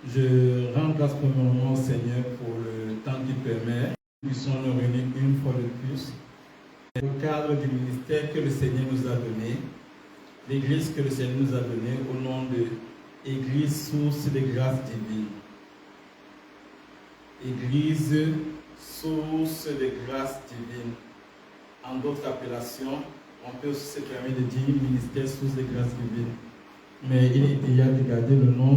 Je rends grâce premièrement au Seigneur pour le temps qu'il permet. Nous puissions nous réunir une fois de plus. Au cadre du ministère que le Seigneur nous a donné, l'église que le Seigneur nous a donnée au nom de Église Source de Grâce Divine. Église Source de Grâce Divine. En d'autres appellations, on peut aussi se permettre de dire ministère Source de Grâce Divine. Mais il est déjà de garder le nom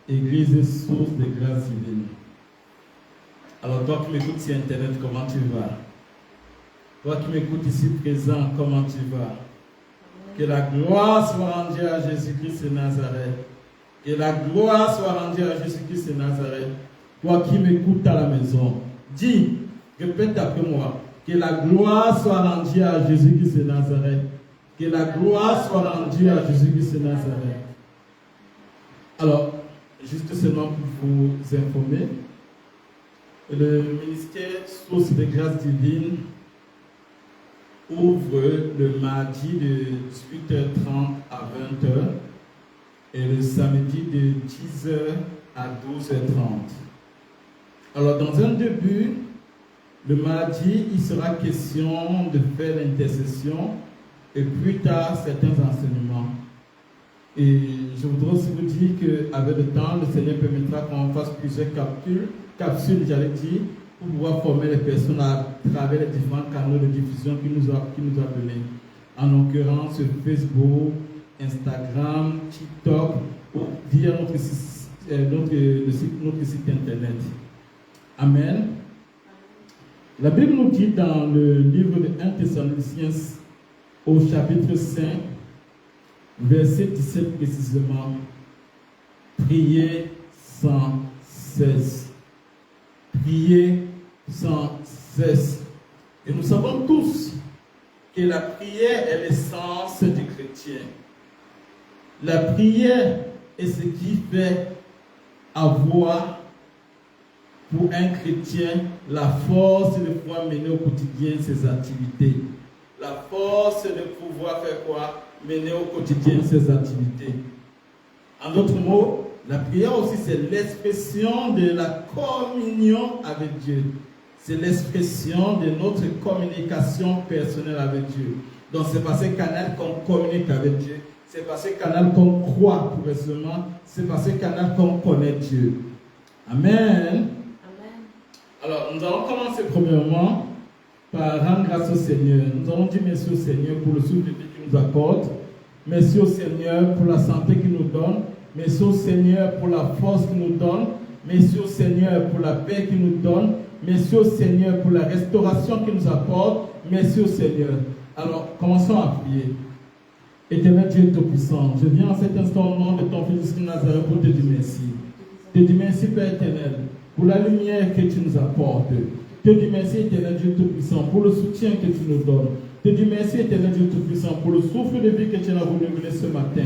Église Source de Grâce Divine. Alors toi qui m'écoutes sur Internet, comment tu vas? Toi qui m'écoutes ici présent, comment tu vas? Que la gloire soit rendue à Jésus-Christ de Nazareth. Que la gloire soit rendue à Jésus-Christ de Nazareth. Toi qui m'écoutes à la maison, dis, répète après moi. Que la gloire soit rendue à Jésus-Christ de Nazareth. Que la gloire soit rendue à Jésus-Christ de Nazareth. Alors, juste seulement pour vous informer, le ministère Source de Grâce Divine ouvre le mardi de 18h30 à 20h et le samedi de 10h à 12h30. Alors, dans un début, le mardi, il sera question de faire l'intercession et plus tard, certains enseignements. Et je voudrais aussi vous dire qu'avec le temps, le Seigneur permettra qu'on fasse plusieurs capsules, j'allais dire, pour pouvoir former les personnes à travers les différents canaux de diffusion qu'il nous a donnés. En l'occurrence, Facebook, Instagram, TikTok, ou via notre site internet. Amen. La Bible nous dit dans le livre de 1 Thessaloniciens au chapitre 5, verset 17 précisément, priez sans cesse. Priez sans cesse. Et nous savons tous que la prière est l'essence du chrétien. La prière est ce qui fait avoir pour un chrétien la force de pouvoir mener au quotidien ses activités. La force de pouvoir faire quoi? Mener au quotidien ses activités. En d'autres mots, la prière aussi c'est l'expression de la communion avec Dieu. C'est l'expression de notre communication personnelle avec Dieu. Donc c'est par ce canal qu'on communique avec Dieu. C'est par ce canal qu'on croit progressivement. C'est par ce canal qu'on connaît Dieu. Amen. Alors nous allons commencer premièrement par rendre grâce au Seigneur. Nous allons dire merci au Seigneur pour le souffle de vie qu'il nous accorde. Merci au Seigneur pour la santé qu'il nous donne. Merci au Seigneur pour la force qu'il nous donne. Merci au Seigneur pour la paix qu'il nous donne. Merci au Seigneur pour la restauration qu'il nous apporte. Merci au Seigneur. Alors, commençons à prier. Éternel Dieu Tout-Puissant, je viens en cet instant au nom de ton Fils de Nazareth pour te dire merci. Te dire merci, Père éternel, pour la lumière que tu nous apportes. Te dis merci, éternel Dieu Tout-Puissant, pour le soutien que tu nous donnes. Te dis merci, éternel Dieu Tout-Puissant, pour le souffle de vie que tu as renouvelé ce matin.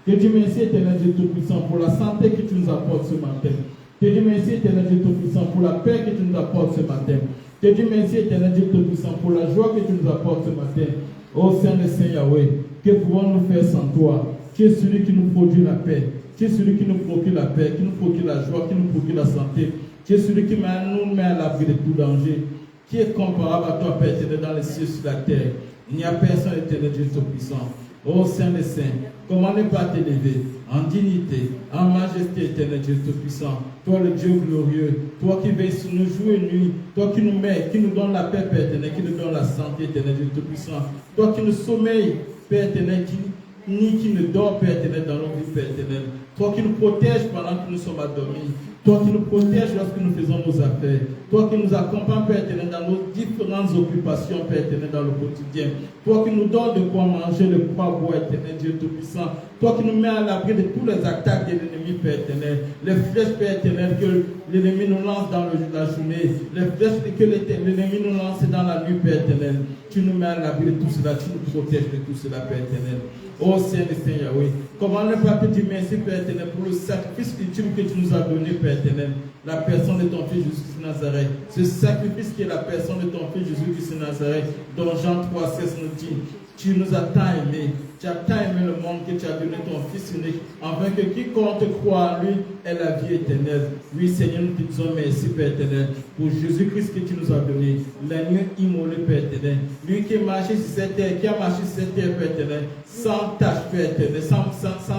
Te dis merci, éternel Dieu Tout-Puissant, pour la santé que tu nous apportes ce matin. Te dis merci, éternel Dieu Tout-Puissant, pour la paix que tu nous apportes ce matin. Te dis merci, éternel Dieu Tout-Puissant, pour la joie que tu nous apportes ce matin. Ô Saint de Saint Yahweh, que pouvons-nous faire sans toi? Tu es celui qui nous produit la paix. Tu es celui qui nous procure la paix, qui nous procure la joie, qui nous procure la santé. Tu es celui qui nous met à l'abri de tout danger. Qui est comparable à toi, Père éternel, dans les cieux sur la terre? Il n'y a personne, éternel Dieu Tout-Puissant. Ô Saint des Saints, comment ne pas t'élever en dignité, en majesté, éternel Dieu Tout-Puissant? Toi, le Dieu glorieux, toi qui veilles sur nous jour et nuit, toi qui nous mets, qui nous donne la paix, Père éternel, qui nous donne la santé, éternel Dieu Tout-Puissant. Toi qui nous sommeilles, Père éternel, qui ne dort, Père éternel, dans nos vies, Père éternel. Toi qui nous protèges pendant que nous sommes endormis. Toi qui nous protèges lorsque nous faisons nos affaires. Toi qui nous accompagnes, Père éternel, dans nos différentes occupations, Père éternel, dans le quotidien. Toi qui nous donnes de quoi manger, de quoi boire, éternel Dieu Tout-Puissant. Toi qui nous mets à l'abri de tous les attaques de l'ennemi, Père éternel. Les flèches, Père éternel, que l'ennemi nous lance dans la journée. Les flèches que l'ennemi nous lance dans la nuit, Père éternel. Tu nous mets à l'abri de tout cela. Tu nous protèges de tout cela, Père éternel. Ô Seigneur de Saint Yahweh, comment ne pas te dire merci, Père éternel, pour le sacrifice ultime que tu nous as donné, Père éternel, la personne de ton Fils Jésus-Christ de Nazareth. Ce sacrifice qui est la personne de ton Fils Jésus-Christ de Nazareth, dont Jean 3,16 nous dit Tu nous as tant aimés. Tu as tant aimé le monde que tu as donné ton Fils unique, afin que quiconque croit en lui ait la vie éternelle. Oui, Seigneur, nous te disons merci, Père éternel, pour Jésus-Christ que tu nous as donné, l'agneau immolé, Père éternel. Lui qui est marché sur cette terre, qui a marché sur cette terre, Père éternel, sans tache, Père éternel, sans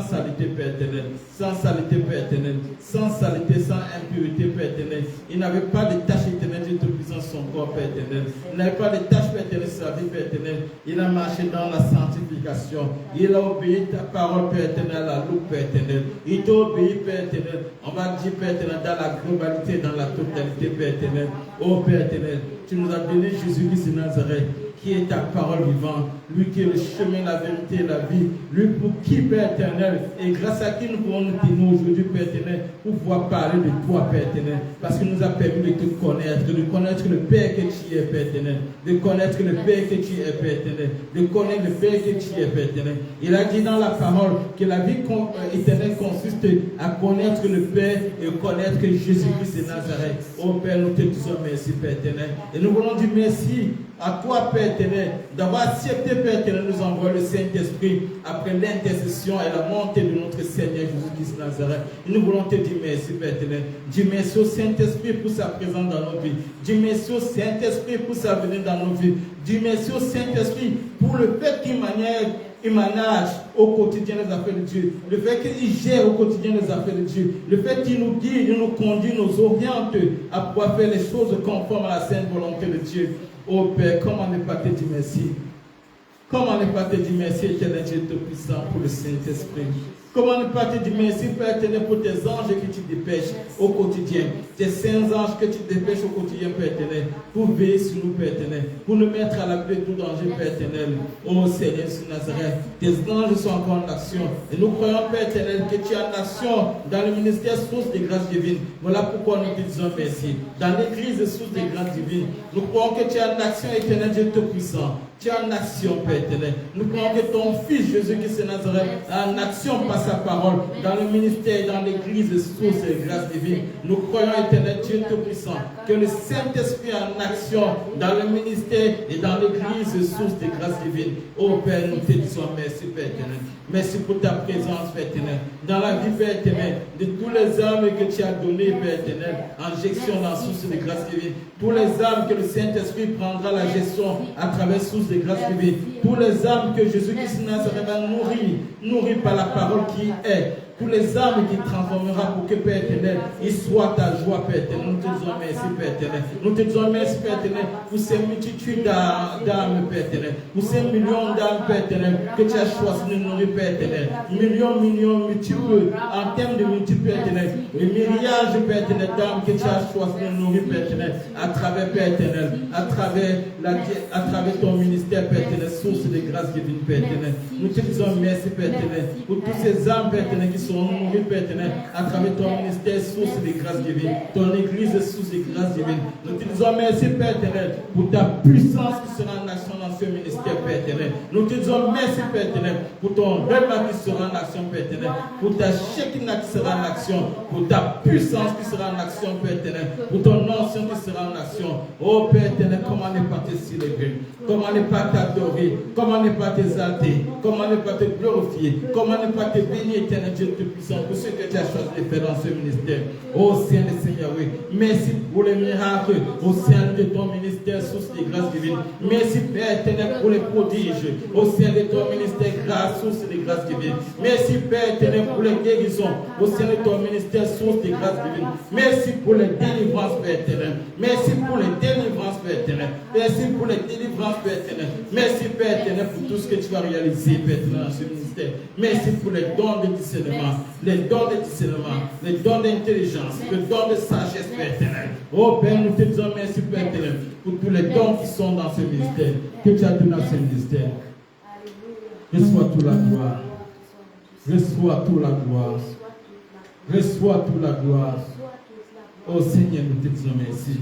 saleté, Père éternel, sans saleté, Père éternel, sans saleté, sans impureté, Père éternel. Il n'avait pas de tache éternelle de toute puissance son corps, Père éternel. Il n'avait pas de tache, Père éternel, sur sa vie, Père éternel. Il a marché dans la sanctification. Il a obéi ta parole, Père éternel, à la loupe, Père éternel. Il t'a obéi, Père éternel. On va dire, Père éternel, dans la globalité, dans la totalité, Père éternel. Oh, Père éternel, tu nous as donné Jésus-Christ de Nazareth, qui est ta parole vivante, lui qui est le chemin, la vérité et la vie, lui pour qui, Père éternel, et grâce à qui nous pouvons nous tenir aujourd'hui, Père éternel, pour pouvoir parler de toi, Père éternel, parce qu'il nous a permis de te connaître, de connaître le Père que tu es, Père éternel, de connaître le Père que tu es, Père éternel, de connaître le Père que tu es, Père éternel. Il a dit dans la parole que la vie éternelle consiste à connaître le Père et connaître Jésus-Christ de Nazareth. Oh Père, nous te disons merci, Père éternel, et nous voulons dire merci à toi, Père éternel, d'avoir accepté, Père éternel, nous envoie le Saint-Esprit après l'intercession et la montée de notre Seigneur Jésus-Christ de Nazareth. Et nous voulons te dire merci, Père éternel. Dis merci au Saint-Esprit pour sa présence dans nos vies. Dis merci au Saint-Esprit pour sa venue dans nos vies. Dis merci au Saint-Esprit pour le fait qu'il manage au quotidien les affaires de Dieu. Le fait qu'il gère au quotidien les affaires de Dieu. Le fait qu'il nous guide, il nous conduit, nous oriente à pouvoir faire les choses conformes à la sainte volonté de Dieu. Oh Père, comment ne pas te dire merci? Comment ne pas te dire merci, éternel Dieu Tout-Puissant, pour le Saint-Esprit? Comment ne pas te dire merci, Père éternel, pour tes anges que tu dépêches au quotidien, tes saints anges que tu dépêches au quotidien, Père éternel, pour veiller sur nous, Père éternel, pour nous mettre à l'abri de tout danger, Père éternel. Oh Seigneur sur Nazareth, tes anges sont encore en action. Et nous croyons, Père éternel, que tu es en action dans le ministère source des grâces divines. Voilà pourquoi nous te disons merci. Dans l'église source des grâces divines, nous croyons que tu es en action, éternel Dieu Tout-Puissant. Tu es en action, Père éternel. Nous croyons que ton Fils Jésus-Christ de Nazareth est en action par sa parole dans le ministère, dans l'église source et grâce divine. Nous croyons, éternel Dieu Tout-Puissant, que le Saint-Esprit est en action dans le ministère et dans l'église source de grâce divine. Oh Père, nous te disons merci, Père éternel. Merci pour ta présence, Père éternel. Dans la vie, Père éternel, de tous les âmes que tu as données, Père éternel, en gestion dans la source de grâce divine. Tous les âmes que le Saint-Esprit prendra la gestion à travers source de grâce divine. Tous les âmes que Jésus-Christ va nourrir par la parole qui est. Tous les âmes qui transformera pour que, Père éternel, il soit ta joie, Père éternel. Nous te disons merci, Père éternel. Nous te disons merci, Père éternel, pour ces multitudes d'âmes, Père éternel. Pour ces millions d'âmes, Père éternel, que tu as choisi de nourrir, Père éternel. Millions, multiples, en termes de multiples, Père éternel. Les milliards, Père éternel, d'âmes que tu as choisi de nourrir, Père éternel, à travers, Père éternel, à travers ton ministère, Père éternel, source de grâce divine, Père éternel. Nous te disons merci, Père éternel, pour toutes ces âmes, Père éternel, qui sont nourries, Père éternel, à travers ton ministère, source de grâce divine, ton église, source de grâce divine. Nous te disons merci, Père éternel, pour ta puissance qui sera en action dans ce ministère, Père éternel. Nous te disons merci, Père éternel, pour ton repas qui sera en action, Père éternel, pour ta Shekinah qui sera en action, pour ta puissance qui sera en action, Père éternel, pour ton onction qui sera en action. Oh Père éternel, comment ne pas te célébrer, comment ne pas t'adorer, comment ne pas t'exalter, comment ne pas te glorifier, comment ne pas te bénir, éternel Dieu Tout-Puissant, pour ce que tu as choisi de faire dans ce ministère. Oh Seigneur, oui. Merci pour les miracles au sein de ton ministère, source de grâce divine. Merci, Père éternel, pour les prodiges au sein de ton ministère, grâce, source de grâce divine. Merci, Père éternel, pour les guérisons au sein de ton ministère, source de grâce divine. Merci pour les délivrances, Père éternel. Merci pour les délivrances, Père éternel. Merci pour les délivrances, Père éternel. Merci, Père éternel, pour tout ce que tu vas réaliser, Père éternel, dans ce ministère. Merci pour les dons de discernement, les dons d'intelligence, le don de sagesse, Père éternel. Oh Père, nous te disons merci, Père éternel, pour tous les dons qui sont dans ce ministère, que tu as donné à ce ministère. Reçois toute la gloire. Reçois toute la gloire. Reçois toute la gloire. Oh Seigneur, nous te disons merci.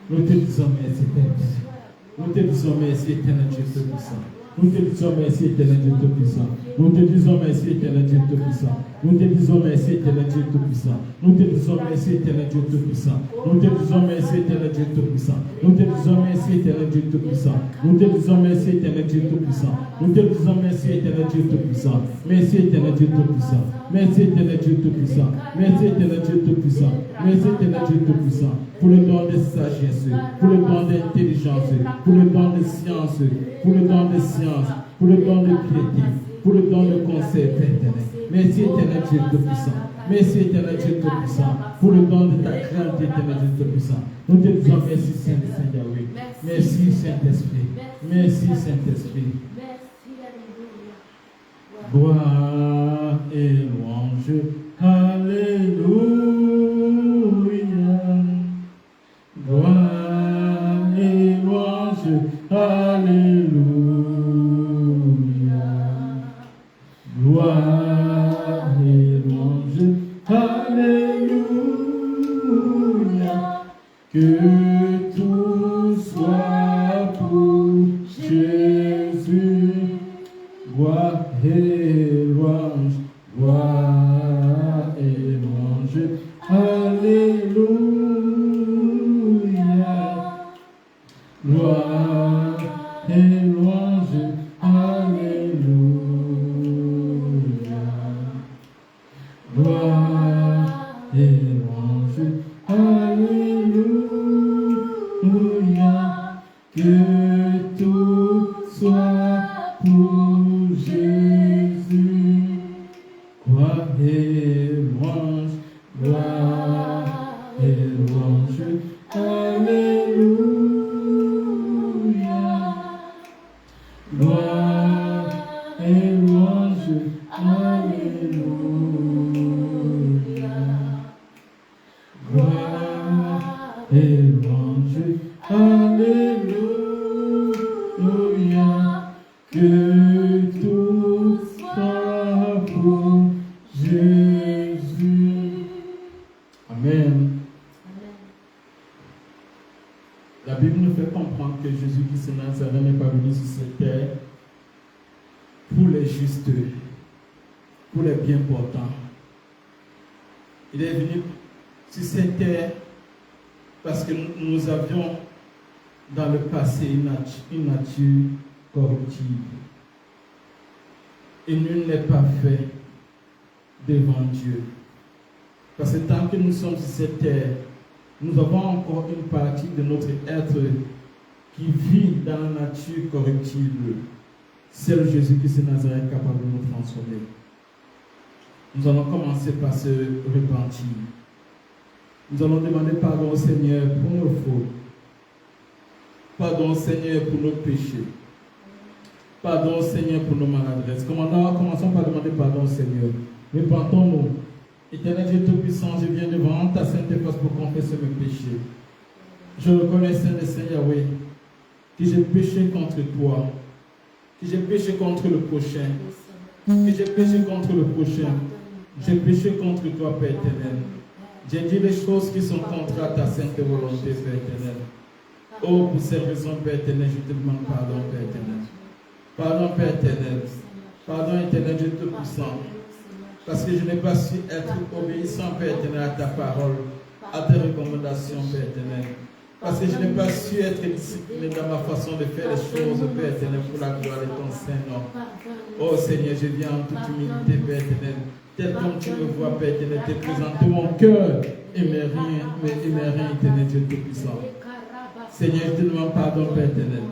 Nous te disons merci, Père. Nous te disons merci, éternel Dieu Tout-Puissant. Nous te disons merci, éternel Dieu Tout-Puissant. Nous te disons merci, éternel Dieu Tout-Puissant. Nous te disons merci, éternel Dieu Tout-Puissant. Nous te disons merci, éternel Dieu Tout-Puissant. Nous te disons merci, éternel Dieu Tout-Puissant. Nous te disons merci, éternel Dieu Tout-Puissant. Nous te disons merci, éternel Dieu Tout-Puissant. Nous te disons merci, éternel Dieu Tout-Puissant. Merci, éternel Dieu Tout-Puissant. Merci, éternel Dieu Tout-Puissant. Merci, éternel Dieu Tout-Puissant. Merci, éternel Dieu Tout-Puissant. Pour le don de sagesse, pour le don d'intelligence, pour le don de science, pour le don de science, pour le don de piété, pour le don de conseil, Père éternel. Merci, éternel Dieu Tout-Puissant. Merci, éternel Dieu Tout-Puissant, pour le don de ta crainte, éternel Dieu Tout-Puissant. Nous te disons merci, Saint-Yahweh. Merci, Saint-Esprit. Merci, Saint-Esprit. Gloire et louange. Alléluia. Gloire et louange. Alléluia. Gloire et louange. Alléluia. Que tout soit pour Jésus. Gloire et louange. Gloire et louange. Alléluia. Gloire et louange. Alléluia. Gloire et louange. Alléluia. Que tout soit pour Jésus. Gloire et louange. Gloire et louange. Alléluia. Gloire et louange. Alléluia. Gloire et louange. Alléluia. Que tout soit pour Jésus. Amen. La Bible nous fait comprendre que Jésus-Christ de Nazareth n'est pas venu sur cette terre pour les justes, pour les bien portants. Il est venu sur cette terre parce que nous avions dans le passé une nature corruptible. Et nul n'est pas fait devant Dieu. Parce que tant que nous sommes sur cette terre, nous avons encore une partie de notre être qui vit dans la nature corruptible. Seul Jésus-Christ de Nazareth est capable de nous transformer. Nous allons commencer par se repentir. Nous allons demander pardon au Seigneur pour nos fautes. Pardon au Seigneur pour nos péchés. Pardon au Seigneur pour nos maladresses. Commençons par demander pardon au Seigneur. Repentons-nous. Éternel Dieu Tout-Puissant, je viens devant ta sainte face pour confesser mes péchés. Je reconnais, Saint Yahweh, que j'ai péché contre toi, que j'ai péché contre le prochain, que j'ai péché contre le prochain. J'ai péché contre toi, Père éternel. J'ai dit les choses qui sont contre ta sainte volonté, Père éternel. Oh, pour ces raisons, Père éternel, je te demande pardon, Père éternel. Pardon, Père éternel. Pardon, éternel Dieu Tout-Puissant. Parce que je n'ai pas su être obéissant, Père éternel, à ta parole, à tes recommandations, Père éternel. Parce que je n'ai pas su être discipliné dans ma façon de faire les choses, Père éternel, pour la gloire de ton Saint-Nom. Oh Seigneur, je viens en toute humilité, Père éternel. Tel comme tu me vois, Père éternel, te présenter mon cœur et mes reins, éternel Dieu Tout-Puissant. Seigneur, je te demande pardon, Père éternel.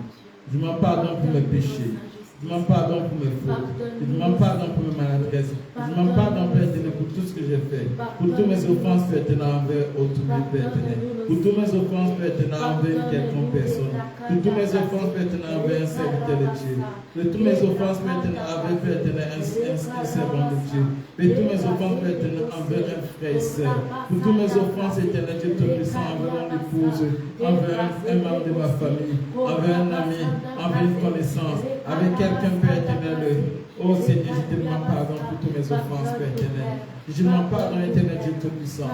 Je demande pardon pour mes péchés. Je demande pardon pour mes fautes. Je demande pardon pour mes maladresses. Je demande pardon, Père éternel, pour tout ce que j'ai fait. Pour toutes mes offenses, Père éternel, envers autrui, Père éternel. Pour toutes mes offenses, Père éternel, envers une quelconque personne. Pour toutes mes offenses, Père éternel, envers un serviteur de Dieu. Pour toutes mes offenses, Père éternel, envers, Père éternel, un servant de Dieu. Pour toutes mes offenses, Père éternel, envers un frère et sœur. Pour toutes mes offenses, éternel, Dieu Tout-Puissant, envers mon épouse, envers un membre de ma famille, envers un ami, envers une connaissance, avec quelqu'un, Père éternel. Oh Seigneur, je te demande pardon pour toutes mes offenses, Père éternel. Je demande pardon, éternel Dieu Tout-Puissant.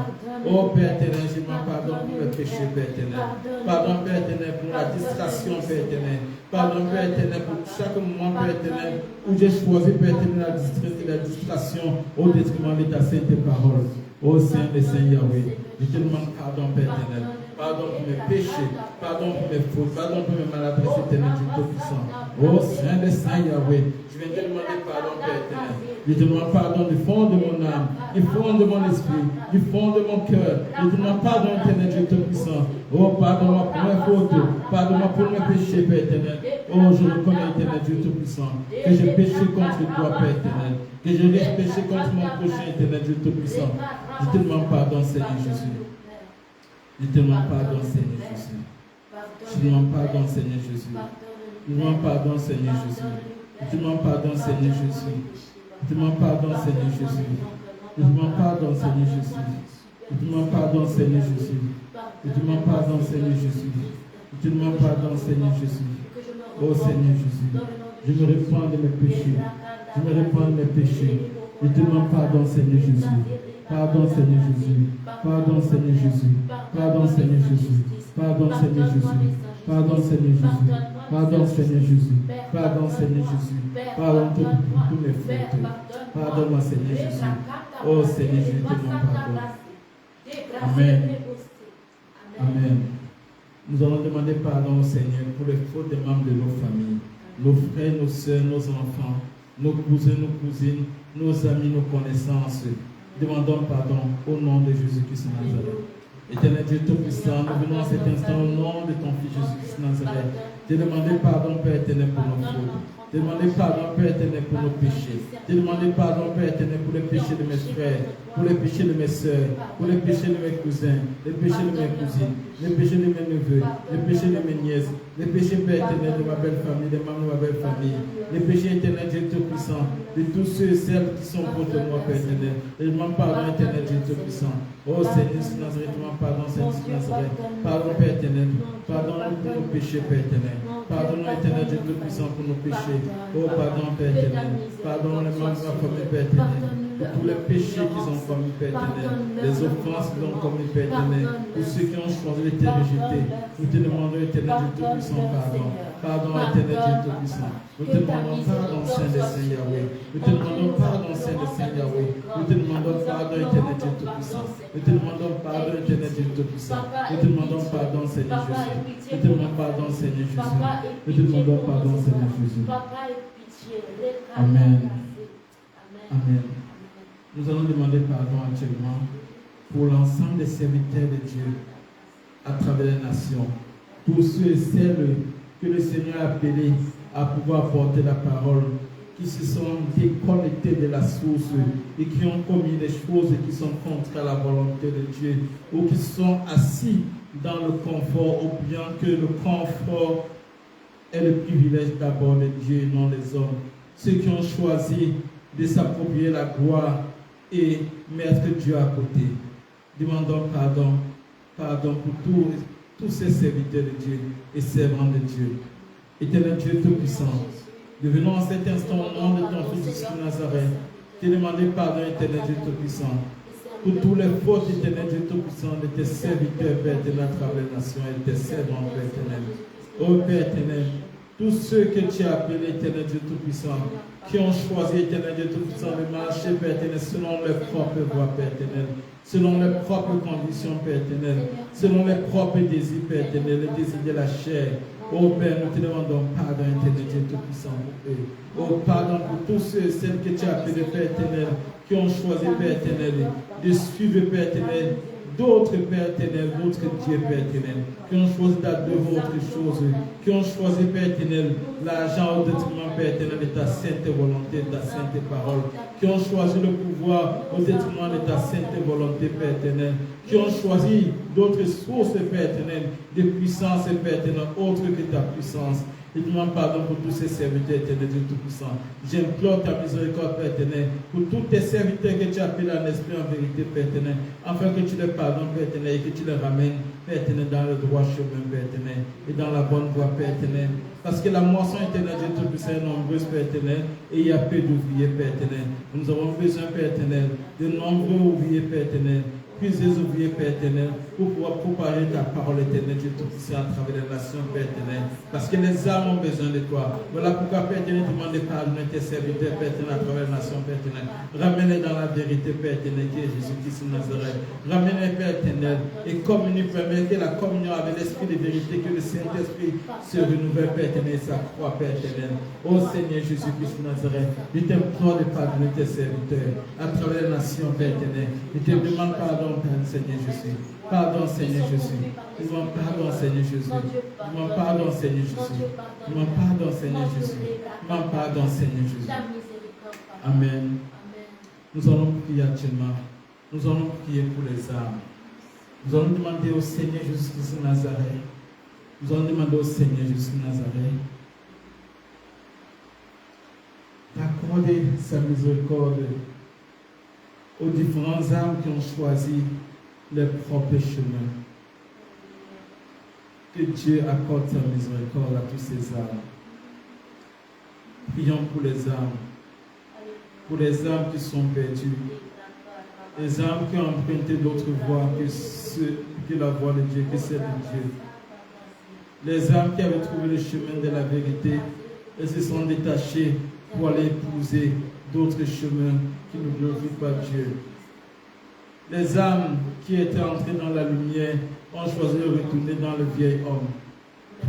Oh Père éternel, je demande pardon pour mes péchés, Père éternel. Pardon, Père éternel, pour la distraction, Père éternel. Pardon, Père éternel, pour chaque moment, Père éternel, où j'ai choisi, Père éternel, la distraction au détriment de ta sainte parole. Ô Saint des Saints Yahweh, je te demande pardon, Père éternel. Pardon pour mes péchés, pardon pour mes fautes, pardon pour mes maladresses éternelles du Tout-Puissant. Ô Saint des Saints Yahweh, je viens te demander pardon, Père éternel. Je te demande pardon du fond de mon âme, du fond de mon esprit, du fond de mon cœur. Je te demande pardon, éternel Dieu Tout-Puissant. Oh, pardonne-moi pour mes fautes, pardonne-moi pour mes péchés, Père éternel. Oh, je reconnais, éternel Dieu Tout-Puissant, que j'ai péché contre toi, Père éternel. Que je l'ai péché contre mon prochain, éternel Dieu Tout-Puissant. Je te demande pardon, Seigneur Jésus. Je te demande pardon, Seigneur Jésus. Je te demande pardon, Seigneur Jésus. Je te demande pardon, Seigneur Jésus. Je te demande pardon, Seigneur Jésus. Je te demande pardon, Seigneur Jésus. Je te demande pardon, Seigneur Jésus. Je te demande pardon, Seigneur Jésus. Je te demande pardon, Seigneur Jésus. Je te demande pardon, Seigneur Jésus. Oh Seigneur Jésus, je me répands de mes péchés. Je me répands de mes péchés. Je te demande pardon, Seigneur Jésus. Pardon, Seigneur Jésus. Pardon, Seigneur Jésus. Pardon, Seigneur Jésus. Pardon, Seigneur Jésus. Pardon, Seigneur Jésus. Pardon, Seigneur Jésus. Pardon, Seigneur Jésus. Pardon pour tous mes fautes. Pardonne-moi, Seigneur Jésus. Oh Seigneur, je te demande pardon. Amen. Amen. Nous allons demander pardon au Seigneur pour les fautes des membres de nos familles, nos frères, nos soeurs, nos enfants, nos cousins, nos cousines, nos amis, nos connaissances. Demandons pardon au nom de Jésus-Christ de Nazareth. Éternel Dieu Tout-Puissant, nous venons à cet instant au nom de ton Fils Jésus-Christ de Nazareth. Te demander pardon, Père éternel, pour nos fautes. Te demander pardon, Père éternel, pour nos péchés. Te demander pardon, Père éternel, pour les péchés de mes frères, pour les péchés de mes soeurs, pour les péchés de mes cousins, les péchés de mes cousines, les péchés de mes neveux, les péchés de mes nièces, les péchés, Père éternel, de ma belle famille, des membres de ma belle famille, les péchés éternels, Dieu Tout-Puissant, de tous ceux et celles qui sont contre moi, Père éternel. Je demande pardon, éternel, Dieu Tout-Puissant. Oh Seigneur, si Nazareth, je demande pardon, Seigneur, si Nazareth. Pardon, Père éternel. Pardonne-nous pour nos péchés, Père éternel. Pardonne-nous, éternel, Dieu Tout-Puissant, pour nos péchés. Oh, pardon, Père éternel. Pardonne les membres de ma famille, Père éternel. Pour tous les péchés qu'ils ont commis, Père éternel. Les offenses qu'ils ont commis, Père éternel. Pour ceux qui ont choisi de te rejeter. Nous te demandons, éternel, Dieu Tout-Puissant, pardon. Pardon, éternel, Dieu Tout-Puissant. Nous te demandons pardon, Saint des Saints Yahweh. Nous te demandons pardon, Saint des Saints Yahweh. Nous te demandons pardon, éternel, Dieu Tout-Puissant. Nous te demandons pardon, éternel, Dieu Tout-Puissant. Nous te demandons pardon, Seigneur Jésus. Nous te demandons pardon, Seigneur Jésus. Nous te demandons pardon, Seigneur Jésus. Amen. Amen. Nous allons demander pardon actuellement pour l'ensemble des serviteurs de Dieu à travers les nations. Pour ceux et celles que le Seigneur a appelés à pouvoir porter la parole, qui se sont déconnectés de la source et qui ont commis des choses qui sont contre la volonté de Dieu, ou qui sont assis dans le confort, ou bien que le confort est le privilège d'abord de Dieu et non des hommes. Ceux qui ont choisi de s'approprier la gloire et mettre Dieu à côté. Demandons pardon pour tous ces serviteurs de Dieu et servants de Dieu. Éternel Dieu Tout-Puissant, devenons en cet instant au nom de ton Fils Jésus de Nazareth, te demander pardon, éternel Dieu Tout-Puissant, pour tous les fautes, éternel Dieu Tout-Puissant, de tes serviteurs, Père éternel, à travers les nations et de tes servants, Père éternel. Ô Père éternel, tous ceux que tu as appelés, éternel Dieu Tout-Puissant, qui ont choisi, éternel Dieu Tout-Puissant, de marcher, Père éternel, selon leurs propres voies, Père éternel, selon leurs propres conditions, Père éternel, selon leurs propres désirs, Père éternel, les désirs de la chair. Oh Père, nous te demandons pardon, éternel Dieu Tout-Puissant. Oh, pardon pour tous ceux et celles que tu as appelés, Père éternel, qui ont choisi, Père éternel, de suivre, Père éternel, d'autres, Père éternel, d'autres dieux, Père éternel, qui ont choisi d'adorer autre chose, qui ont choisi, Père éternel, l'argent au détriment, Père éternel, de ta sainte volonté, de ta sainte parole, qui ont choisi le pouvoir au détriment de ta sainte volonté, Père éternel, qui ont choisi d'autres sources, Père éternel, de puissance, Père éternel, autre que ta puissance. Je demande pardon pour tous ces serviteurs éternels, Dieu Tout-Puissant. J'implore ta miséricorde, Père éternel, pour tous tes serviteurs que tu appelles en esprit, en vérité, Père éternel, afin que tu les pardonnes, Père éternel, et que tu les ramènes, Père éternel, dans le droit chemin, Père éternel, et dans la bonne voie, Père éternel. Parce que la moisson éternelle, Dieu Tout-Puissant, est nombreuse, Père éternel, et il y a peu d'ouvriers, Père éternel. Nous avons besoin, Père éternel, de nombreux ouvriers, Père éternel, plusieurs ouvriers, Père éternel, pour pouvoir préparer ta parole éternelle, Dieu Tout-Puissant, à travers les nations, Père éternel. Parce que les âmes ont besoin de toi. Voilà pourquoi, Père éternel, demande pardon à tes serviteurs, Père éternel, à travers les nations, Père éternel. Ramène-les dans la vérité, Père éternel, qui est Jésus-Christ de Nazareth. Ramène-les, Père éternel, et communie, permet que la communion avec l'Esprit de vérité, que le Saint-Esprit se renouvelle, Père éternel, sa croix, Père éternel. Ô Seigneur Jésus-Christ de Nazareth, je t'implore de pardonner tes serviteurs à travers les nations, Père éternel. Je te demande pardon, Père Seigneur Jésus. Pardon, Seigneur Jésus. Nous demandons pardon, Seigneur Jésus. Nous demandons pardon, Seigneur Jésus. Nous demandons pardon, Seigneur Jésus. Nous demandons pardon, Seigneur Jésus. Amen. Nous allons prier actuellement. Nous allons prier pour les âmes. Nous allons demander au Seigneur Jésus-Christ de Nazareth. Nous allons demander au Seigneur Jésus de Nazareth d'accorder sa miséricorde aux différents âmes qui ont choisi leur propre chemin. Que Dieu accorde sa miséricorde à tous ces âmes. Prions pour les âmes. Pour les âmes qui sont perdues. Les âmes qui ont emprunté d'autres voies que la voie de Dieu, que celle de Dieu. Les âmes qui avaient trouvé le chemin de la vérité et se sont détachées pour aller épouser d'autres chemins qui ne glorifient pas Dieu. Les âmes qui étaient entrées dans la lumière ont choisi de retourner dans le vieil homme.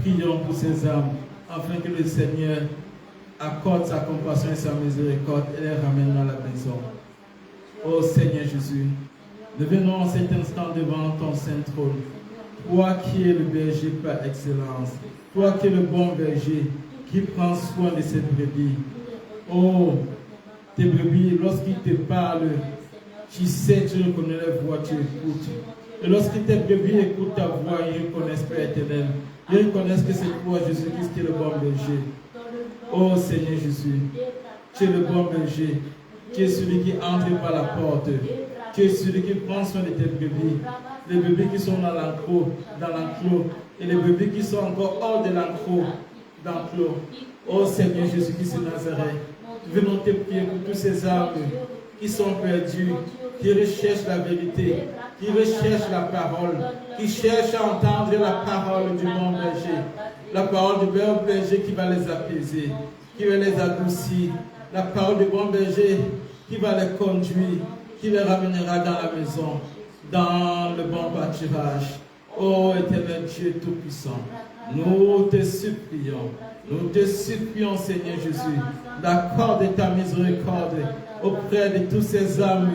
Prions pour ces âmes afin que le Seigneur accorde sa compassion et sa miséricorde et les ramène dans la maison. Ô Seigneur Jésus, nous venons en cet instant devant ton saint trône. Toi qui es le berger par excellence, toi qui es le bon berger qui prend soin de ces brebis. Oh, tes brebis, lorsqu'ils te parlent, tu sais, tu reconnais la voix, tu écoutes. Et lorsque tes brebis écoutent ta voix, ils reconnaissent, Père éternel. Ils reconnaissent que c'est toi, Jésus-Christ, qui est le bon berger. Oh Seigneur Jésus, tu es le bon berger. Tu es celui qui entre par la porte. Tu es celui qui prend soin de tes brebis. Les brebis qui sont dans l'enclos, et les brebis qui sont encore hors de l'enclos. Oh Seigneur Jésus-Christ de Nazareth, venons te prier pour tous ces âmes qui sont perdus, qui recherchent la vérité, qui recherchent la parole, qui cherchent à entendre la parole du bon berger, la parole du bon berger qui va les apaiser, qui va les adoucir, la parole du bon berger qui va les conduire, qui les ramènera dans la maison, dans le bon pâturage. Ô éternel Dieu Tout-Puissant, nous te supplions, Seigneur Jésus, d'accorder ta miséricorde auprès de tous ces âmes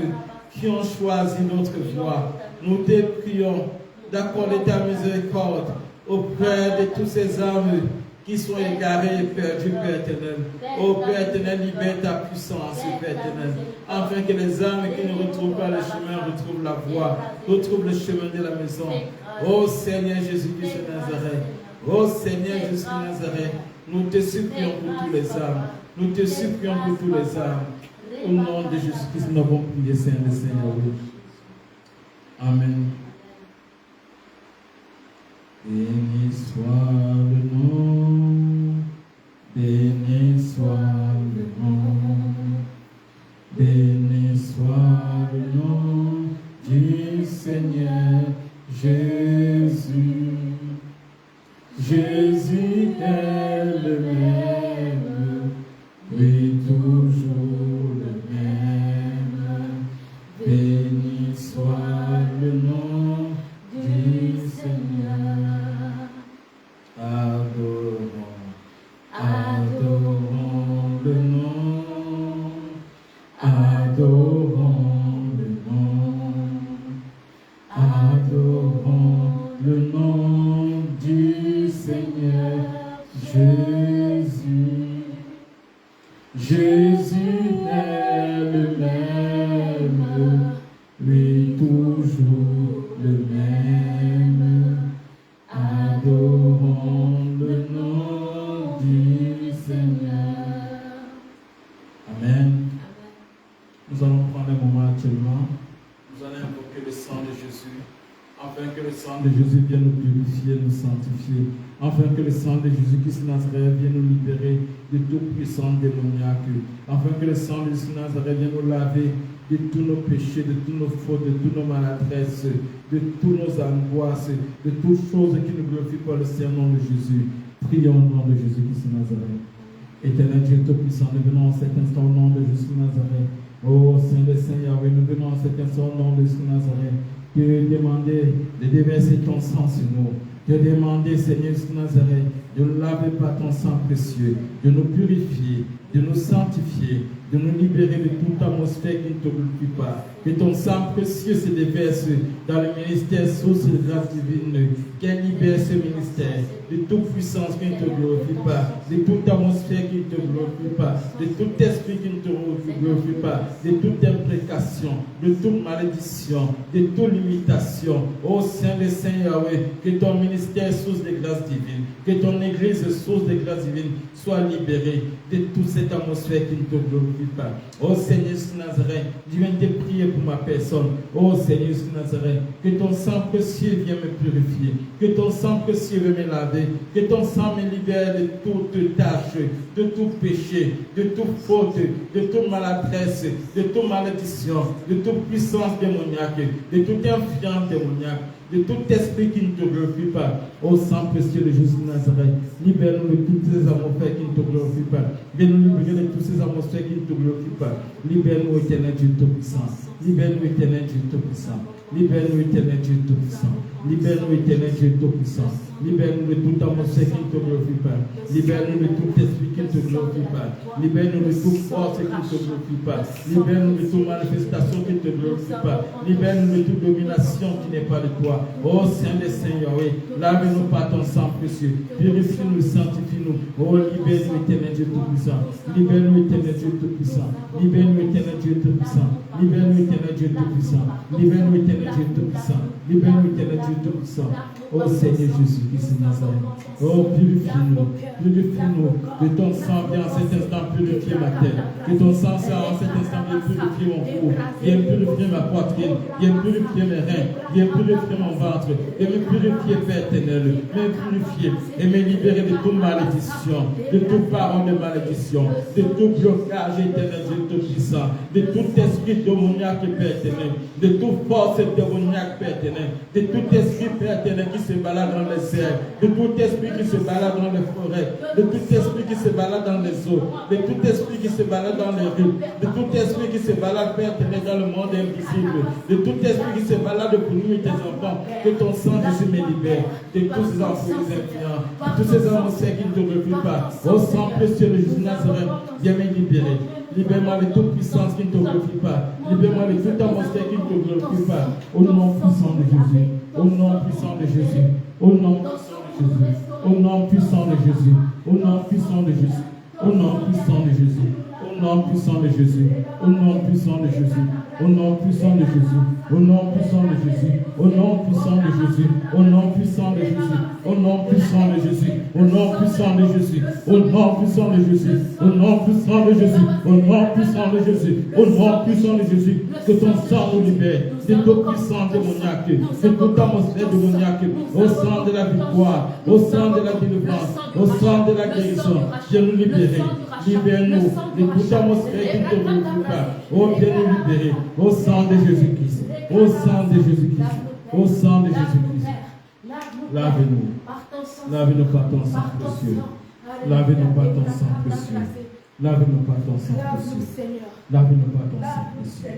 qui ont choisi notre voie. Nous te prions d'accorder ta miséricorde auprès de tous ces âmes qui sont égarés et perdus, Père éternel. Ô Père éternel, libère ta puissance, Père éternel, afin que les âmes qui ne retrouvent pas le chemin retrouvent la voie, retrouvent le chemin de la maison. Ô Seigneur Jésus-Christ de Nazareth, ô Seigneur Jésus de Nazareth, nous te supplions pour tous les âmes. Nous te supplions pour tous les âmes. Au nom de Jésus-Christ, nous avons prié, Seigneur. Amen. Béni soit le nom, béni soit le nom, béni soit le nom du Seigneur Jésus. Jésus est le même, oui toujours le même. Béni soit le nom du Seigneur. Adorons le nom, adorons le nom, adorons le nom du Seigneur Jésus. Jésus est le même, lui toujours le même. Adorons le nom du Seigneur. Amen. Nous allons prendre un moment actuellement. Nous allons invoquer le sang de Jésus afin que le sang de Jésus vienne nous purifier, nous sanctifier, afin que le sang de Jésus-Christ Nazareth vienne nous libérer de toute puissance démoniaque, afin que le sang de Jésus Nazareth vienne nous laver de tous nos péchés, de toutes nos fautes, de toutes nos maladresses, de toutes nos angoisses, de toutes choses qui ne glorifient pas le Saint-Nom de Jésus. Prions au nom de Jésus-Christ Nazareth. Éternel Dieu Tout-Puissant, nous venons en cet instant au nom de Jésus Nazareth. Oh Saint des Saints Yahweh, nous venons en cet instant au nom de Jésus Nazareth. Tu demander de déverser ton sang sur nous. Tu demander, Seigneur Jésus Nazareth, de nous laver par ton sang précieux, de nous purifier, de nous sanctifier, de nous libérer de toute atmosphère qui ne te glorifie pas. Que ton sang précieux se déverse dans le ministère source de grâce divine, qu'elle libère ce ministère de toute puissance qui ne te glorifie pas, de toute atmosphère qui ne te glorifie pas, de tout esprit qui ne te glorifie pas, de toute imprécation, de toute malédiction, de toute limitation. Ô Saint des Saints Yahweh, que ton ministère source de grâce divine, que ton église source de grâce divine soit libérée de toute cette atmosphère qui ne te glorifie pas. Ô Seigneur Jésus Nazareth, je viens te prier pour ma personne. Ô Seigneur Jésus Nazareth, que ton sang précieux vienne me purifier, que ton sang précieux vienne me laver, que ton sang me libère de toute tâche, de tout péché, de toute faute, de toute maladresse, de toute malédiction, de toute puissance démoniaque, de toute influence démoniaque, de tout esprit qui ne te glorifie pas. Ô sang précieux de Jésus de Nazareth, libère-nous de toutes ces atmosphères qui ne te glorifient pas. Viens-nous libérer de toutes ces atmosphères qui ne te glorifient pas. Libère-nous, éternel Dieu Tout-Puissant. Libère-nous, éternel Dieu Tout-Puissant. Libère-nous, éternel Dieu Tout-Puissant. Libère-nous, éternel Dieu Tout-Puissant. Libère-nous de toute atmosphère qui ne te glorifie pas. Libère-nous de tout esprit qui ne te glorifie pas. Libère-nous de toute force qui ne te glorifie pas. Libère-nous de toute manifestation qui ne te glorifie pas. Libère-nous de toute domination qui n'est pas de toi. Oh Saint des Saints Yahweh, lave-nous par ton sang précieux. Purifie-nous, sanctifie-nous. Oh, libère-nous, éternel Dieu Tout-Puissant. Libère-nous, éternel Dieu Tout-Puissant. Libère-nous, éternel Dieu Tout-Puissant. Libère-nous, éternel Dieu Tout-Puissant. Libère-nous, éternel Dieu Tout-Puissant. Libère-nous, éternel Dieu Tout-Puissant. Oh Seigneur Jésus-Christ de Nazareth. Oh, purifie-nous. Purifie-nous. Que ton sang vienne en cet instant purifier ma tête. Que ton sang en cet instant vienne purifier mon cou. Vienne purifier ma poitrine. Vienne purifier mes reins. Vienne purifier mon ventre. Et me purifier, Père éternel. Me purifier et me libérer de toute malédiction. De toute parole de malédiction. De tout blocage éternel Dieu Tout-Puissant. De tout esprit démoniaque, Père éternel. De toute force démoniaque, Père éternel. De tout esprit, Père éternel, qui se balade dans les airs, de tout esprit qui se balade dans les forêts, de tout esprit qui se balade dans les eaux, de tout esprit qui se balade dans les rues, de tout esprit qui se balade, Père éternel, dans le monde invisible, de tout esprit qui se balade pour nous et tes enfants, que ton sang Jésus me libère, de tous ces enfants influents, de tous ces avancées qui ne te refusent pas. Au sang précieux de Jésus Nazareth, viens me libérer. Libère-moi de toute puissance qui ne te glorifie pas. Libère-moi de toute atmosphère qui ne te glorifie pas. Au nom puissant de Jésus. Au nom puissant de Jésus. Au nom puissant de Jésus. Au nom puissant de Jésus. Au nom puissant de Jésus. Au nom puissant de Jésus. Au nom puissant de Jésus. Au nom puissant de Jésus. Au nom puissant de Jésus. Au nom puissant de Jésus. Au nom puissant de Jésus. Au nom puissant de Jésus. Au nom puissant de Jésus. Au nom puissant de Jésus. Au nom puissant de Jésus. Au nom puissant de Jésus. Au nom puissant de Jésus. Au nom puissant de Jésus. Que ton sang nous libère de toute puissance démoniaque, de toute atmosphère démoniaque, au sang de la victoire, au sang de la délivrance, au sang de la guérison. Viens nous libérer. Libère-nous de toute atmosphère qui ne te glorifie pas. Oh, viens nous libérer. Au sang de Jésus-Christ. Au sang de Jésus-Christ. Au sang de Jésus-Christ. Lave-nous. Lave-nous par ton sang précieux. Lave-nous par ton sang précieux. Lave-nous par ton sang précieux. Lave-nous par ton sang précieux.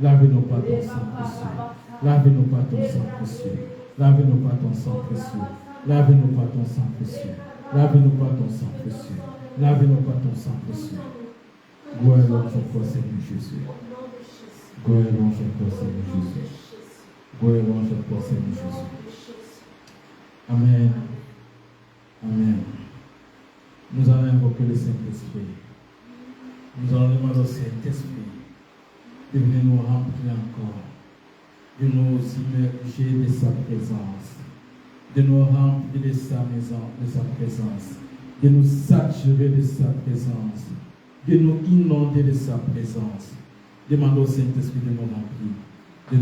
Lave-nous par ton sang précieux. Lave-nous par ton sang précieux. Lave-nous par ton sang précieux. Lave-nous par ton sang précieux. Lave-nous par ton sang précieux. Lave-nous par ton sang précieux. Gloire à toi, Seigneur Jésus. Gloire à toi, Seigneur Jésus. Gloire à toi, Seigneur Jésus. Amen. Amen. Nous allons invoquer le Saint-Esprit. Nous allons demander au Saint-Esprit de venir nous remplir encore, de nous immerger de sa présence, de nous remplir de sa présence, de nous saturer de sa présence, de nous inonder de sa présence. Demandons au Saint-Esprit de nous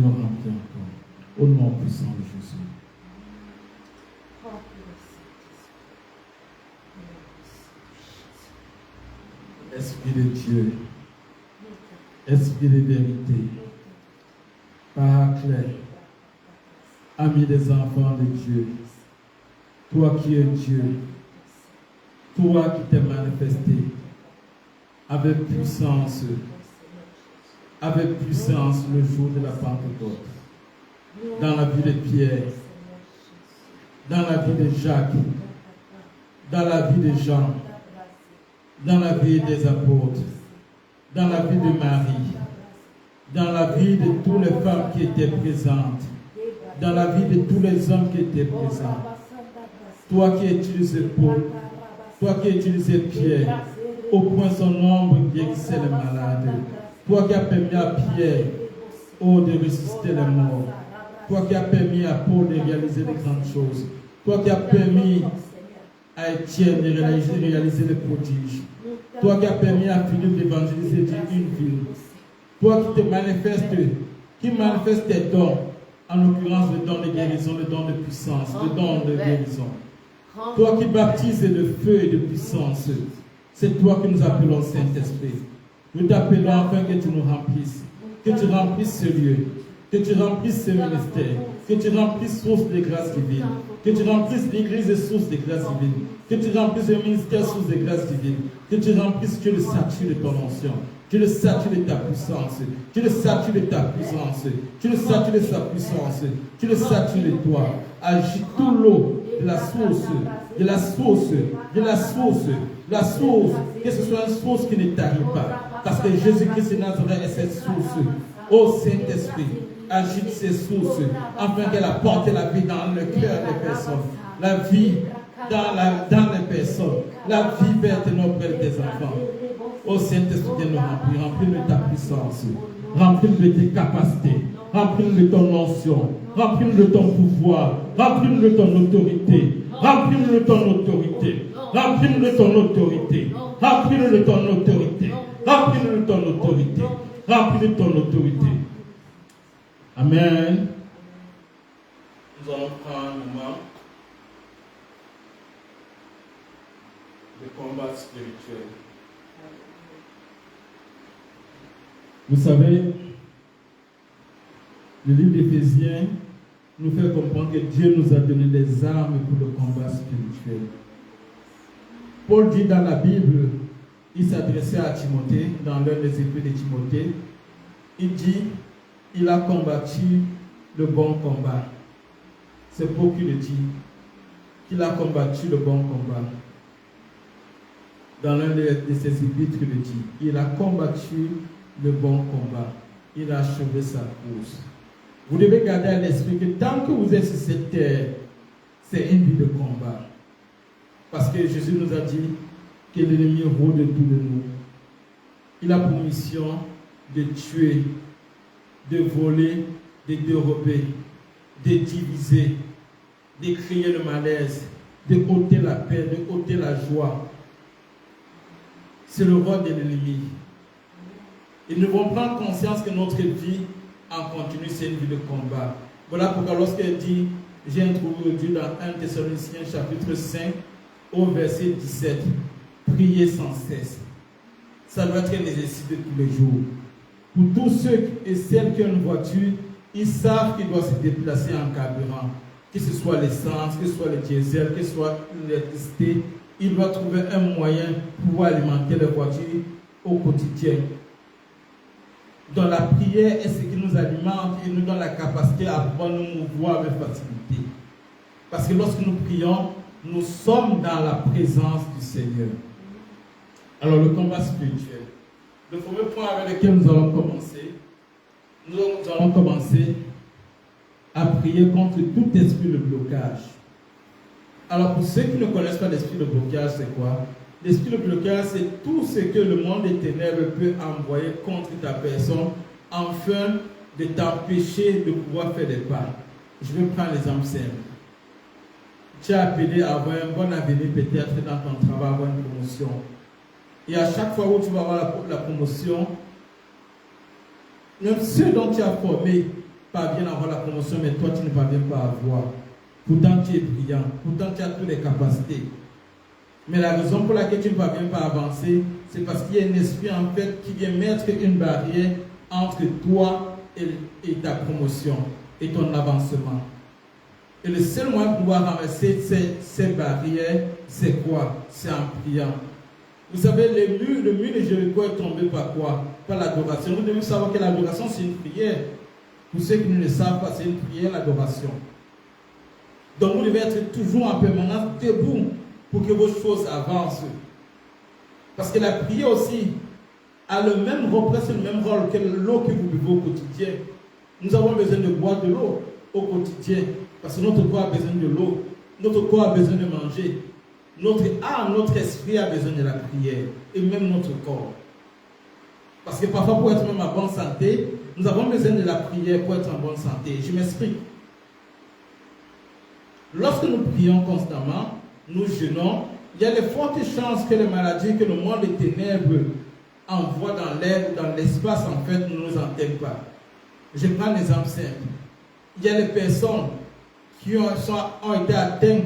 remplir encore, au nom puissant de Jésus. Dieu, Esprit de vérité, Paraclet, ami des enfants de Dieu, toi qui es Dieu, toi qui t'es manifesté avec puissance le jour de la Pentecôte, dans la vie de Pierre, dans la vie de Jacques, dans la vie de Jean, dans la vie des apôtres, dans la vie de Marie, dans la vie de toutes les femmes qui étaient présentes, dans la vie de tous les hommes qui étaient présents. Toi qui as utilisé Paul, toi qui as utilisé Pierre, au point son nombre guérissait les malades. Toi qui as permis à Pierre, de ressusciter les morts. Toi qui as permis à Paul de réaliser de grandes choses. Toi qui as permis à Étienne de réaliser les prodiges. Toi qui as permis à Philippe d'évangéliser une ville. Toi qui te manifestes, qui manifeste tes dons, en l'occurrence le don de guérison, le don de puissance, le don de guérison. Toi qui baptises de feu et de puissance, c'est toi que nous appelons Saint-Esprit. Nous t'appelons afin que tu nous remplisses, que tu remplisses ce lieu, que tu remplisses ce ministère, que tu remplisses source de grâce divine, que tu remplisses l'église de source de grâce divine, que tu remplisses le ministère source de grâce divine, que tu remplisses, tu le satures de ton onction, tu le satures de ta puissance, tu le satures de ta puissance, tu le satures de sa puissance, tu le satures de toi. Agis tout l'eau de la source, de la source, de la source, la source, que ce soit une source qui ne tarit pas. Parce que Jésus-Christ de Nazareth est cette source. Ô Saint-Esprit, agite ces sources afin qu'elle apporte la vie dans le cœur des personnes, la vie dans les personnes, la vie verténale auprès des enfants. Ô Saint-Esprit, viens nous remplir, remplis-nous de ta puissance, remplis-nous de tes capacités, remplis-nous de ton onction, remplis-nous de ton pouvoir, remplis-nous de ton autorité, remplis-nous de ton autorité, remplis-nous de ton autorité, remplis-nous de ton autorité, remplis-nous de ton autorité, remplis-nous de ton autorité. Amen. Nous allons prendre un moment de combat spirituel. Vous savez, le livre d'Éphésiens nous fait comprendre que Dieu nous a donné des armes pour le combat spirituel. Paul dit dans la Bible, il s'adressait à Timothée, dans l'un des épîtres de Timothée, il dit, il a combattu le bon combat. C'est Paul qui le dit, qu'il a combattu le bon combat. Dans l'un de ses épîtres, il le dit, il a combattu le bon combat. Il a achevé sa course. Vous devez garder à l'esprit que tant que vous êtes sur cette terre, c'est une vie de combat. Parce que Jésus nous a dit que l'ennemi rôde autour de nous. Il a pour mission de tuer, de voler, de dérober, de diviser, de créer le malaise, de ôter la paix, de ôter la joie. C'est le rôle de l'ennemi. Ils ne vont prendre conscience que notre vie en continu, c'est une vie de combat. Voilà pourquoi lorsqu'elle dit, j'ai introduit dans 1 Thessaloniciens chapitre 5 au verset 17, priez sans cesse. Ça doit être un exercice de tous les jours. Pour tous ceux et celles qui ont une voiture, ils savent qu'ils doivent se déplacer en carburant. Que ce soit l'essence, que ce soit le diesel, que ce soit l'électricité, ils doivent trouver un moyen pour alimenter leur voiture au quotidien. Dans la prière est ce qui nous alimente et nous donne la capacité à pouvoir nous mouvoir avec facilité. Parce que lorsque nous prions, nous sommes dans la présence du Seigneur. Alors le combat spirituel. Le premier point avec lequel nous allons commencer à prier contre tout esprit de blocage. Alors pour ceux qui ne connaissent pas l'esprit de blocage, c'est quoi? L'esprit de blocage, c'est tout ce que le monde des ténèbres peut envoyer contre ta personne afin de t'empêcher de pouvoir faire des pas. Je vais prendre l'exemple simple. Tu as appelé à avoir un bon avenir peut-être dans ton travail, avoir une promotion. Et à chaque fois où tu vas avoir la promotion, même ceux dont tu as formé parviennent à avoir la promotion, mais toi tu ne parviens pas à avoir. Pourtant tu es brillant, pourtant tu as toutes les capacités. Mais la raison pour laquelle tu ne parviens pas à avancer, c'est parce qu'il y a un esprit en fait qui vient mettre une barrière entre toi et ta promotion et ton avancement. Et le seul moyen pour pouvoir renverser ces barrières, c'est quoi? C'est en priant. Vous savez, le mur de Jéricho est tombé par quoi? Par l'adoration. Vous devez savoir que l'adoration, c'est une prière. Pour ceux qui ne le savent pas, c'est une prière, l'adoration. Donc vous devez être toujours en permanence debout pour que vos choses avancent. Parce que la prière aussi représente le même rôle que l'eau que vous buvez au quotidien. Nous avons besoin de boire de l'eau au quotidien. Parce que notre corps a besoin de l'eau. Notre corps a besoin de manger. Notre âme, notre esprit a besoin de la prière. Et même notre corps. Parce que parfois, pour être même en bonne santé, nous avons besoin de la prière pour être en bonne santé. Je m'explique. Lorsque nous prions constamment, nous jeûnons, il y a de fortes chances que les maladies que le monde des ténèbres envoie dans l'air ou dans l'espace, en fait, ne nous enteignent pas. Je prends un exemple simple. Il y a des personnes qui ont été atteintes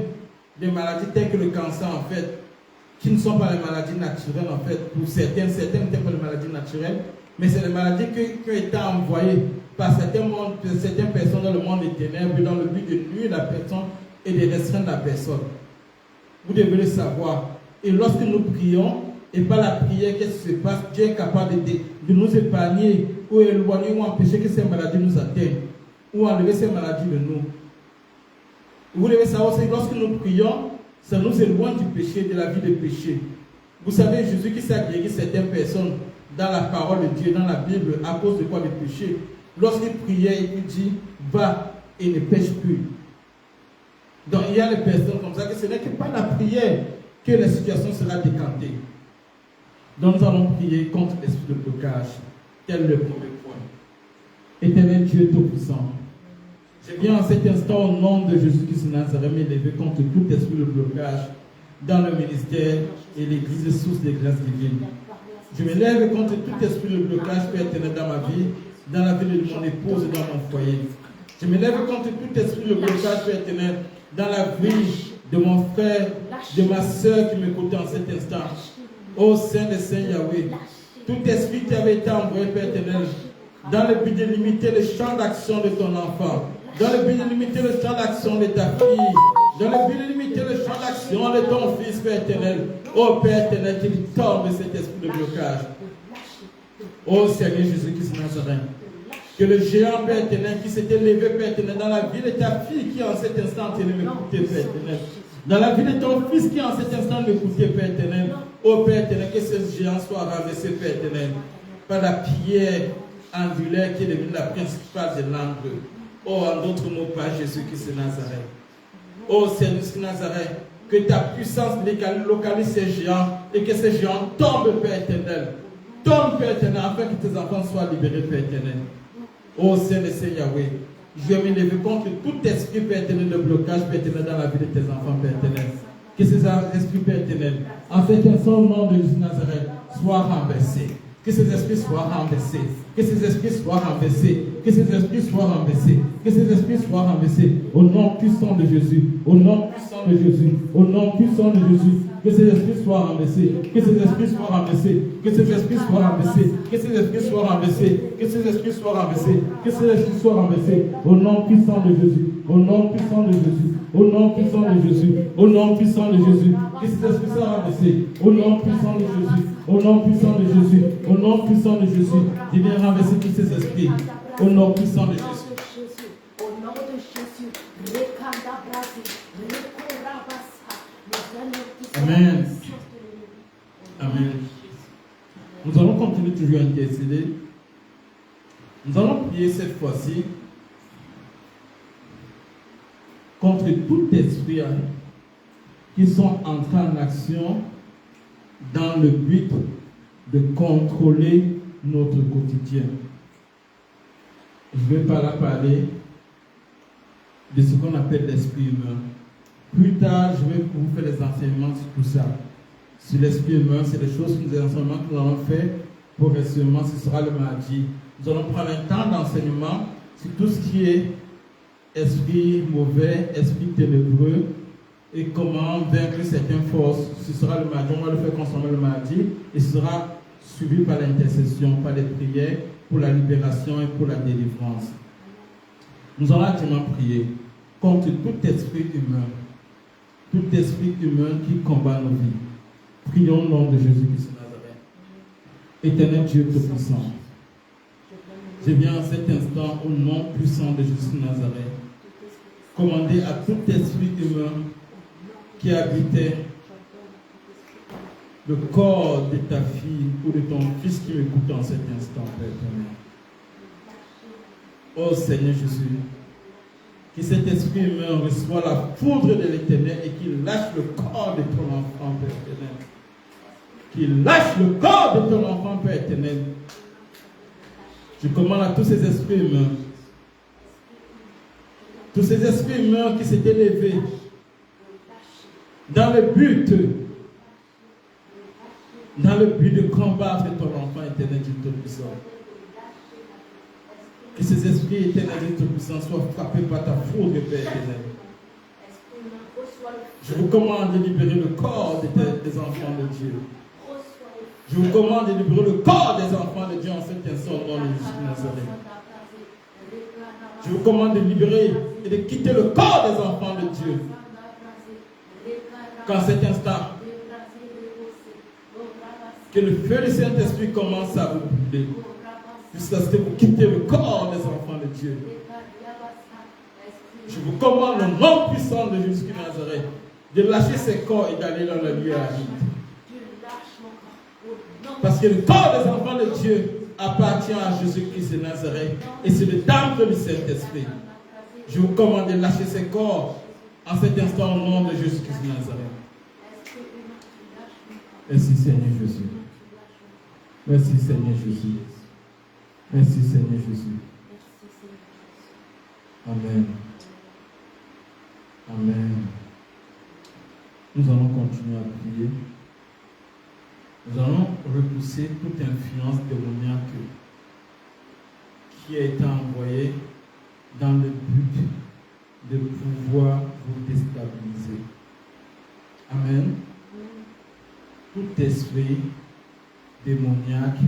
de maladies telles que le cancer, en fait, qui ne sont pas les maladies naturelles, en fait. Pour certaines n'étaient pas les maladies naturelles, mais c'est les maladies qui ont été envoyées par certaines personnes dans le monde des ténèbres, dans le but de nuire la personne et de restreindre la personne. Vous devez le savoir. Et lorsque nous prions, et par la prière, qu'est-ce qui se passe? Dieu est capable de nous épargner ou éloigner ou empêcher que ces maladies nous atteignent ou enlever ces maladies de nous. Vous devez savoir que lorsque nous prions, ça nous éloigne du péché, de la vie de péché. Vous savez, Jésus qui s'est guéri certaines personnes dans la parole de Dieu, dans la Bible, à cause de quoi? Le péché. Lorsqu'il priait, il dit, va et ne pêche plus. Donc il y a des personnes comme ça que ce n'est que par la prière que la situation sera décantée. Donc nous allons prier contre l'esprit de blocage. Tel est le premier point. Éternel Dieu Tout-Puissant, je viens en cet instant au nom de Jésus-Christ de Nazareth m'élever contre tout esprit de blocage dans le ministère et l'église source des grâces divines. Je m'élève contre tout esprit de blocage Père éternel dans ma vie, dans la vie de mon épouse et dans mon foyer. Je m'élève contre tout esprit de blocage Père éternel dans la vie de mon frère, de ma soeur qui m'écoute en cet instant. Ô Saint de Saint Yahweh, tout esprit qui avait été envoyé Père éternel dans le but de limiter le champ d'action de ton enfant, dans le but de limiter le champ d'action de ta fille, dans le but de limiter le champ d'action de ton fils, Père éternel. Ô Père éternel, qu'il tombe cet esprit de blocage. Ô Seigneur Jésus-Christ de Nazareth, que le géant, Père éternel, qui s'était levé, Père éternel, dans la vie de ta fille qui en cet instant est m'écouter, Père éternel, dans la vie de ton fils qui en cet instant m'écouter, Père éternel, ô Père éternel, que ce géant soit renversé, Père éternel, par la pierre angulaire qui est devenue la principale de l'angle. Oh, en d'autres mots, par Jésus-Christ de Nazareth. Oh, Seigneur de Nazareth, que ta puissance localise ces géants et que ces géants tombent, Père éternel. Tombe, Père éternel, afin que tes enfants soient libérés, Père éternel. Oh, Seigneur Yahweh, je vais m'élever contre tout esprit, Père éternel, de blocage, Père éternel, dans la vie de tes enfants, Père éternel. Que ces esprits, Père éternel, en cet instant, au nom de Jésus de Nazareth, soient renversés. Que ces esprits soient renversés. Que ces esprits soient renversés. Que ces esprits soient renversés. Que ces esprits soient renversés. Au nom puissant de Jésus. Au nom puissant de Jésus. Au nom puissant de Jésus. Que ces esprits soient renversés. Que ces esprits soient renversés. Que ces esprits soient renversés. Que ces esprits soient renversés. Que ces esprits soient renversés. Que ces esprits soient renversés. Au nom puissant de Jésus. Au nom puissant de Jésus. Au nom puissant de Jésus. Au nom puissant de Jésus. Que ces esprits soient renversés. Au nom puissant de Jésus. Au nom puissant de Jésus. Au nom puissant de Jésus. Je viens renverser tous ces esprits. Au nom puissant de Jésus. Au nom de Jésus. Amen. Amen. Nous allons continuer toujours à intercéder. Nous allons prier cette fois-ci contre tout esprit qui sont entrés en action dans le but de contrôler notre quotidien. Je vais pas là parler de ce qu'on appelle l'esprit humain. Plus tard, je vais vous faire des enseignements sur tout ça. Sur l'esprit humain, c'est des choses, des enseignements que nous allons faire progressivement. Ce sera le mardi. Nous allons prendre un temps d'enseignement sur tout ce qui est esprit mauvais, esprit ténébreux, et comment vaincre certaines forces. Ce sera le mardi, on va le faire consommer le mardi et ce sera suivi par l'intercession, par les prières pour la libération et pour la délivrance. Nous allons actuellement prier contre tout esprit humain qui combat nos vies. Prions au nom de Jésus-Christ de Nazareth. Éternel Dieu Tout-Puissant, je viens en cet instant au nom puissant de Jésus de Nazareth commander à tout esprit humain qui habitait le corps de ta fille ou de ton fils qui m'écoute en cet instant, Père éternel. Oh Seigneur Jésus, que cet esprit humain reçoit la foudre de l'Éternel et qu'il lâche le corps de ton enfant, Père éternel. Qu'il lâche le corps de ton enfant, Père éternel. Je commande à tous ces esprits humains, tous ces esprits humains qui s'étaient levés dans le but de combattre ton enfant éternel Dieu Tout-Puissant. Que ces esprits éternels Dieu Tout-Puissant soient frappés par ta foudre, Père éternel. Je vous commande de libérer le corps des enfants de Dieu. Je vous commande de libérer le corps des enfants de Dieu en cet instant au nom de Jésus de Nazareth. Je vous commande de libérer et de quitter le corps des enfants de Dieu. Qu'en cet instant, que le feu du Saint-Esprit commence à vous brûler jusqu'à ce que vous quittez le corps des enfants de Dieu. Je vous commande au nom puissant de Jésus de Nazareth de lâcher ces corps et d'aller dans le lieu aride. Parce que le corps des enfants de Dieu appartient à Jésus-Christ de Nazareth et c'est le temple du Saint-Esprit. Je vous commande de lâcher ces corps en cet instant au nom de Jésus-Christ de Nazareth. Merci Seigneur Jésus. Merci Seigneur Jésus. Merci Seigneur Jésus. Amen. Amen. Nous allons continuer à prier. Nous allons repousser toute influence démoniaque qui a été envoyée dans le but de pouvoir vous déstabiliser. Amen. Tout esprit démoniaque,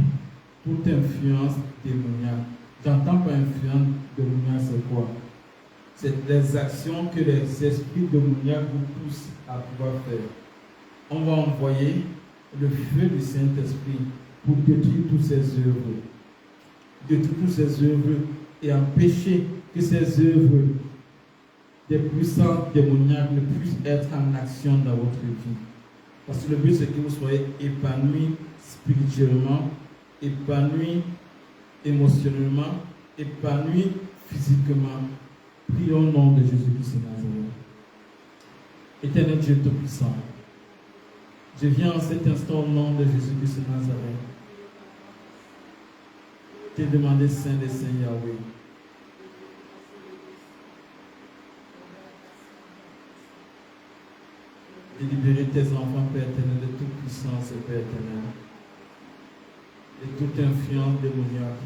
toute influence démoniaque. J'entends par influence démoniaque, c'est quoi? C'est les actions que les esprits démoniaques vous poussent à pouvoir faire. On va envoyer le feu du Saint-Esprit pour détruire toutes ces œuvres. Détruire toutes ces œuvres et empêcher que ces œuvres des puissances démoniaques ne puissent être en action dans votre vie. Parce que le but, c'est que vous soyez épanouis spirituellement, épanouis émotionnellement, épanouis physiquement. Prions au nom de Jésus-Christ de Nazareth. Éternel Dieu Tout-Puissant, je viens en cet instant au nom de Jésus-Christ de Nazareth te demander, Saint des Saints Yahweh, de libérer tes enfants, Père éternel, de toute puissance, Père éternel, de toute influence démoniaque,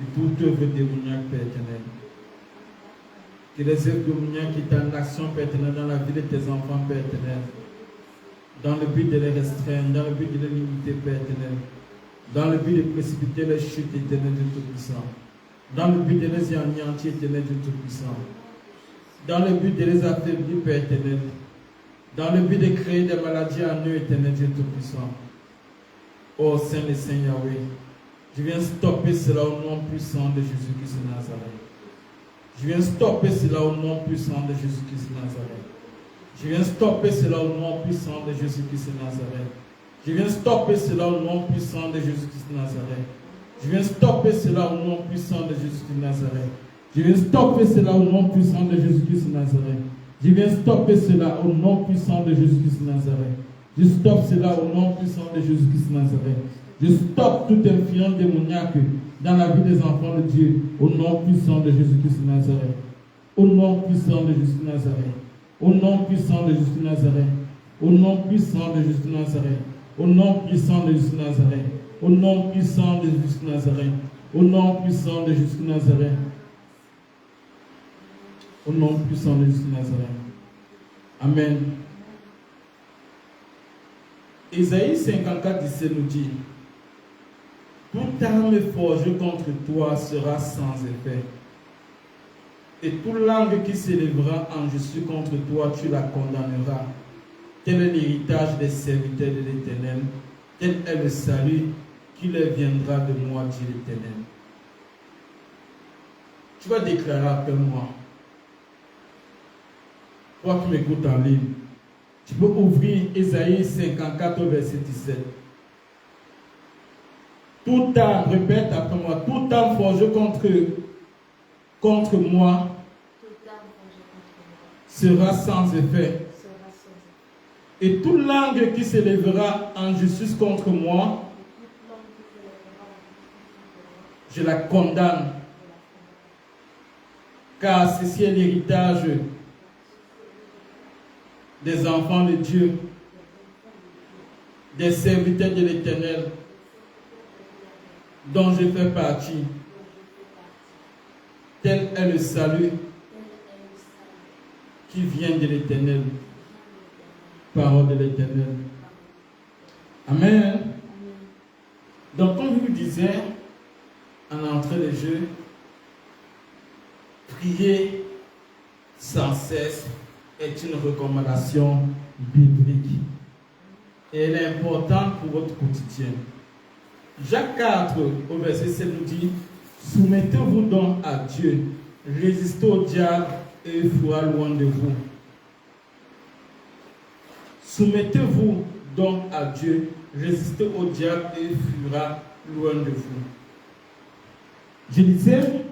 de toute œuvre démoniaque, Père éternel. Que les œuvres démoniaques qui sont en action, Père éternel, dans la vie de tes enfants, Père éternel, dans le but de les restreindre, dans le but de les limiter, Père éternel, dans le but de précipiter les chutes éternelles de Tout-Puissant, dans le but de les anéantir, éternel de Tout-Puissant, dans le but de les affaiblir, Père éternel, dans le but de créer des maladies en eux, éternel Dieu Tout-Puissant. Oh Saint et Saint Yahweh, je viens stopper cela au nom puissant de Jésus-Christ de Nazareth. Je viens stopper cela au nom puissant de Jésus-Christ de Nazareth. Je viens stopper cela au nom puissant de Jésus-Christ de Nazareth. Je viens stopper cela au nom puissant de Jésus-Christ de Nazareth. Je viens stopper cela au nom puissant de Jésus-Christ de Nazareth. Je viens stopper cela au nom puissant de Jésus-Christ de Nazareth. Je viens stopper cela au nom puissant de Jésus-Christ de Nazareth. Je stoppe cela au nom puissant de Jésus-Christ de Nazareth. Je stoppe toute influence démoniaque dans la vie des enfants de Dieu au nom puissant de Jésus-Christ de Nazareth. Au nom puissant de Jésus de Nazareth. Au nom puissant de Jésus de Nazareth. Au nom puissant de Jésus de Nazareth. Au nom puissant de Jésus de Nazareth. Au nom puissant de Jésus de Nazareth. Au nom puissant de Jésus de Nazareth. Au nom puissant de Jésus de Nazareth. Amen. Ésaïe 54, 17 nous dit: toute arme forgée contre toi sera sans effet. Et toute langue qui s'élèvera en justice contre toi, tu la condamneras. Tel est l'héritage des serviteurs de l'Éternel. Tel est le salut qui leur viendra de moi, dit l'Éternel. Tu vas déclarer après moi. Toi qui m'écoutes en ligne, tu peux ouvrir Ésaïe 54, verset 17. Tout arme, répète après moi, tout arme forgé contre moi sera sans effet. Et toute langue qui s'élèvera en justice contre moi, je la condamne. Car ceci est l'héritage des enfants de Dieu, des serviteurs de l'Éternel, dont je fais partie. Tel est le salut qui vient de l'Éternel. Parole de l'Éternel. Amen. Donc, comme je vous disais, en entrée de jeu, prier sans cesse est une recommandation biblique. Et elle est importante pour votre quotidien. Jacques 4, au verset 7 nous dit: soumettez-vous donc à Dieu, résistez au diable et il fuira loin de vous. Soumettez-vous donc à Dieu, résistez au diable et il fuira loin de vous. Je disais,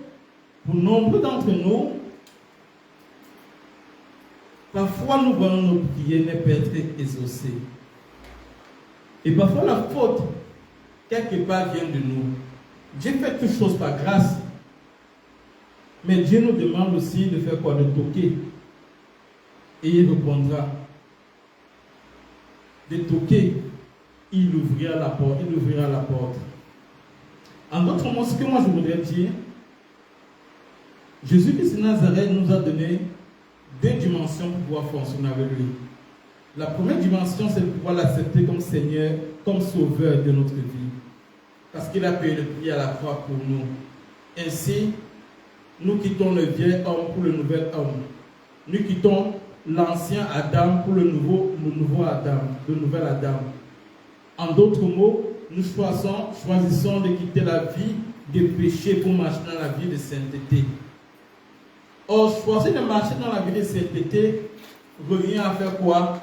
pour nombreux d'entre nous, parfois nous voyons nos prières ne pas être exaucées. Et parfois la faute, quelque part, vient de nous. Dieu fait toutes choses par grâce. Mais Dieu nous demande aussi de faire quoi? De toquer. Et il répondra. De toquer, il ouvrira la porte. Il ouvrira la porte. En d'autres mots, ce que moi je voudrais dire, Jésus-Christ de Nazareth nous a donné deux dimensions pour pouvoir fonctionner avec lui. La première dimension, c'est de pouvoir l'accepter comme Seigneur, comme Sauveur de notre vie. Parce qu'il a payé le prix à la croix pour nous. Ainsi, nous quittons le vieil homme pour le nouvel homme. Nous quittons l'ancien Adam pour le nouveau Adam, le nouvel Adam. En d'autres mots, nous choisissons de quitter la vie de péché pour marcher dans la vie de sainteté. Or, choisir de marcher dans la vie de sainteté revient à faire quoi?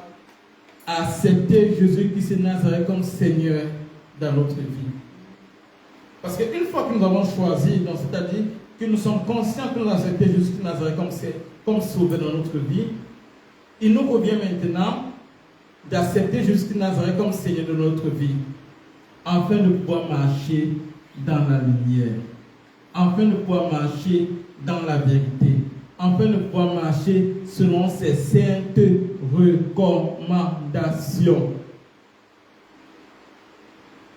À accepter Jésus-Christ de Nazareth comme Seigneur dans notre vie. Parce qu'une fois que nous avons choisi, c'est-à-dire que nous sommes conscients que nous avons accepté Jésus-Christ de Nazareth comme Sauveur dans notre vie, il nous revient maintenant d'accepter Jésus-Christ de Nazareth comme Seigneur de notre vie, afin de pouvoir marcher dans la lumière, afin de pouvoir marcher dans la vérité, afin de pouvoir marcher selon ses saintes recommandations.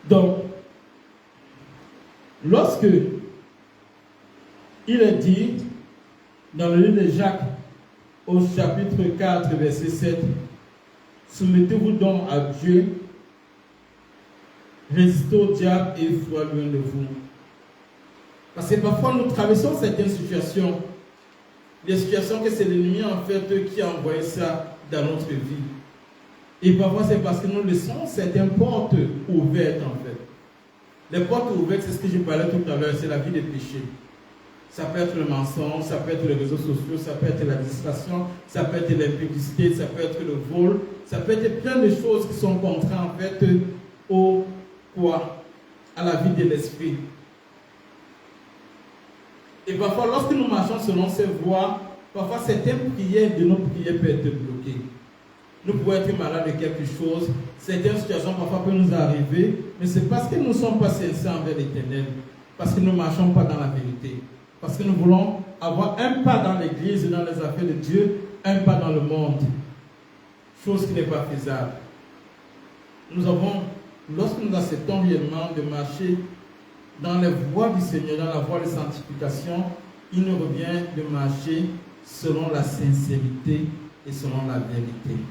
Donc, lorsque il est dit dans le livre de Jacques, au chapitre 4, verset 7, soumettez-vous donc à Dieu, résistez au diable et il fuira loin de vous. Parce que parfois nous traversons certaines situations, des situations que c'est l'ennemi en fait qui a envoyé ça dans notre vie. Et parfois c'est parce que nous laissons certaines portes ouvertes en fait. Les portes ouvertes, c'est ce que je parlais tout à l'heure, c'est la vie des péchés. Ça peut être le mensonge, ça peut être les réseaux sociaux, ça peut être la distraction, ça peut être l'impudicité, ça peut être le vol, ça peut être plein de choses qui sont contraires en fait à la vie de l'esprit. Et parfois, lorsque nous marchons selon ces voies, parfois certaines prières de nos prières peuvent être bloquées. Nous pouvons être malades de quelque chose, certaines situations parfois peuvent nous arriver, mais c'est parce que nous ne sommes pas sincères envers l'Éternel, parce que nous ne marchons pas dans la vérité. Parce que nous voulons avoir un pas dans l'église et dans les affaires de Dieu, un pas dans le monde. Chose qui n'est pas faisable. Lorsque nous acceptons réellement de marcher dans les voies du Seigneur, dans la voie de sanctification, il nous revient de marcher selon la sincérité et selon la vérité.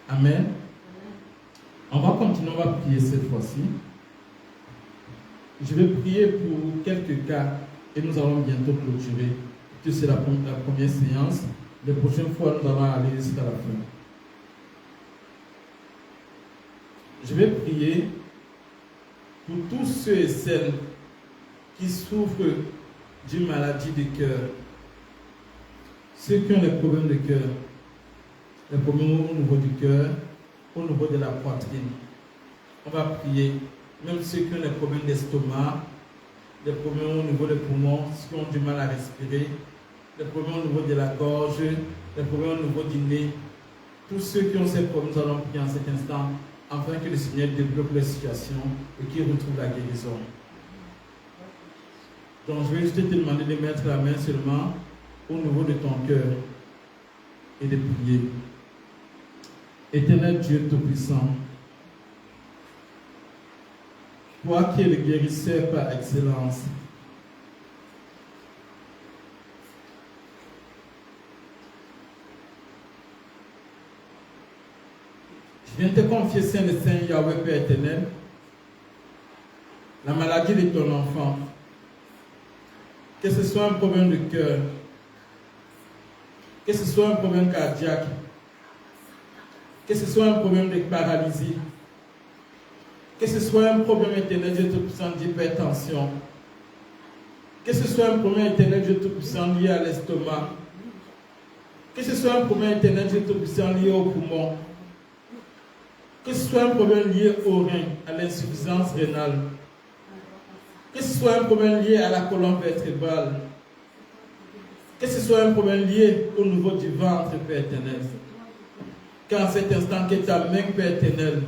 Amen. On va continuer, on va prier cette fois-ci. Je vais prier pour quelques cas et nous allons bientôt clôturer. C'est la première séance. Les prochaines fois, nous allons aller jusqu'à la fin. Je vais prier pour tous ceux et celles qui souffrent d'une maladie du cœur, ceux qui ont des problèmes de cœur, les problèmes au niveau du cœur, au niveau de la poitrine. On va prier, même ceux qui ont des problèmes d'estomac, des problèmes au niveau des poumons, ceux qui ont du mal à respirer, des problèmes au niveau de la gorge, des problèmes au niveau du nez. Tous ceux qui ont ces problèmes, nous allons prier en cet instant, afin que le Seigneur débloque la situation et qu'il retrouve la guérison. Donc je vais juste te demander de mettre la main seulement au niveau de ton cœur et de prier. Éternel Dieu Tout-Puissant, toi qui es le guérisseur par excellence, je viens te confier, Saint le Saint Yahweh Père éternel, la maladie de ton enfant, que ce soit un problème de cœur, que ce soit un problème cardiaque, que ce soit un problème de paralysie, que ce soit un problème éternel Dieu Tout-Puissant d'hypertension, que ce soit un problème éternel Dieu Tout-Puissant lié à l'estomac, que ce soit un problème éternel Dieu Tout-Puissant lié au poumon, que ce soit un problème lié au rein, à l'insuffisance rénale, que ce soit un problème lié à la colonne vertébrale, que ce soit un problème lié au niveau du ventre, Père éternel. Qu'en cet instant, que ta main, Père éternel,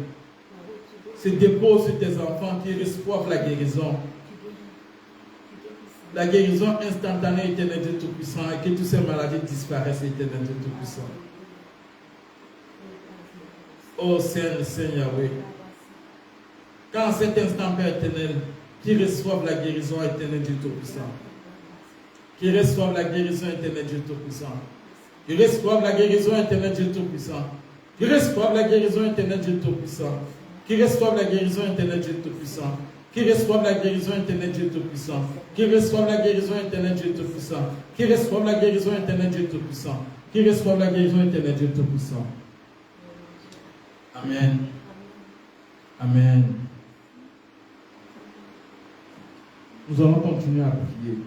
se dépose sur tes enfants qui reçoivent la guérison. La guérison instantanée, éternel Dieu Tout-Puissant, et que toutes ces maladies disparaissent, éternel Dieu Tout-Puissant. Oh Saint Yahweh, qu'en cet instant, Père éternel, qui reçoivent la guérison éternelle Dieu Tout-Puissant, qui reçoivent la guérison éternelle Dieu Tout-Puissant, qui reçoivent la guérison éternelle Dieu Tout-Puissant, qui reçoivent la guérison éternelle Dieu Tout-Puissant, qui reçoivent la guérison éternelle Dieu Tout-Puissant, qui reçoivent la guérison éternelle Dieu Tout-Puissant, qui reçoivent la guérison éternelle Dieu Tout-Puissant, qui reçoivent la guérison éternelle Dieu Tout-Puissant, qui reçoivent la guérison éternelle Dieu Tout-Puissant. Amen. Amen. Nous allons continuer à prier.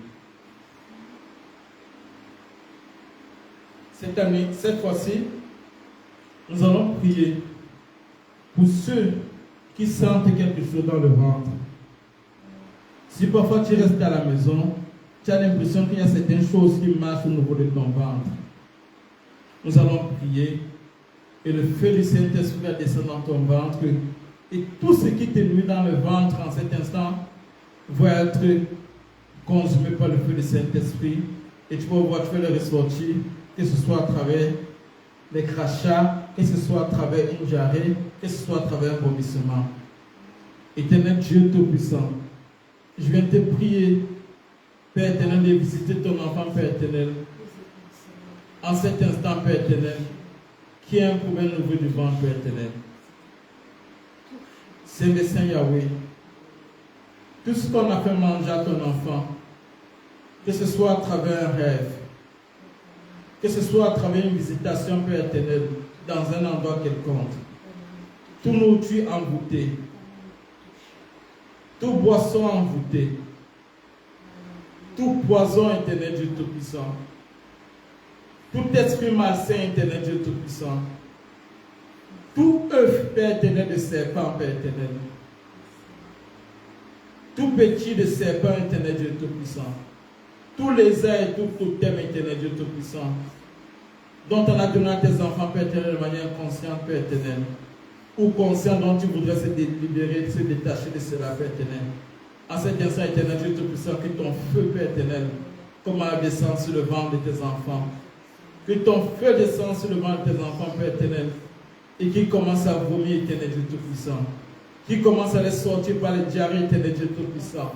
Cette année, cette fois-ci, nous allons prier pour ceux qui sentent quelque chose dans le ventre. Si parfois tu restes à la maison, tu as l'impression qu'il y a certaines choses qui marchent au niveau de ton ventre. Nous allons prier et le feu du Saint-Esprit va descendre dans ton ventre et tout ce qui te nuit dans le ventre en cet instant va être consumé par le feu du Saint-Esprit et tu vas voir, tu vas le ressortir, que ce soit à travers les crachats, que ce soit à travers une diarrhée, que ce soit à travers un vomissement. Éternel Dieu Tout-Puissant, je viens te prier, Père éternel, de visiter ton enfant, Père éternel, en cet instant, Père éternel, qui a un problème au niveau du ventre, Père éternel. Saint Yahweh, tout ce qu'on a fait manger à ton enfant, que ce soit à travers un rêve, que ce soit à travers une visitation, Père éternel, dans un endroit quelconque, tout nourriture envoûté, tout boisson envoûté, tout poison éternel Dieu Tout-Puissant, tout esprit malsain éternel Dieu Tout-Puissant, tout œuf, Père éternel, de serpent, Père éternel, tout petit de serpent éternel Dieu Tout-Puissant, tous les airs et tout totem éternel Dieu Tout-Puissant, dont on a donné à tes enfants, Père éternel, de manière consciente, Père éternel, ou conscient dont tu voudrais se libérer, se détacher de cela, Père éternel. En cet instant, éternel Dieu Tout-Puissant, que ton feu, Père éternel, commence à descendre sur le ventre de tes enfants. Que ton feu descende sur le ventre de tes enfants, Père éternel, et qui commence à vomir, éternel Dieu Tout-Puissant. Qui commence à les sortir par les diarrhées, éternel Dieu Tout-Puissant.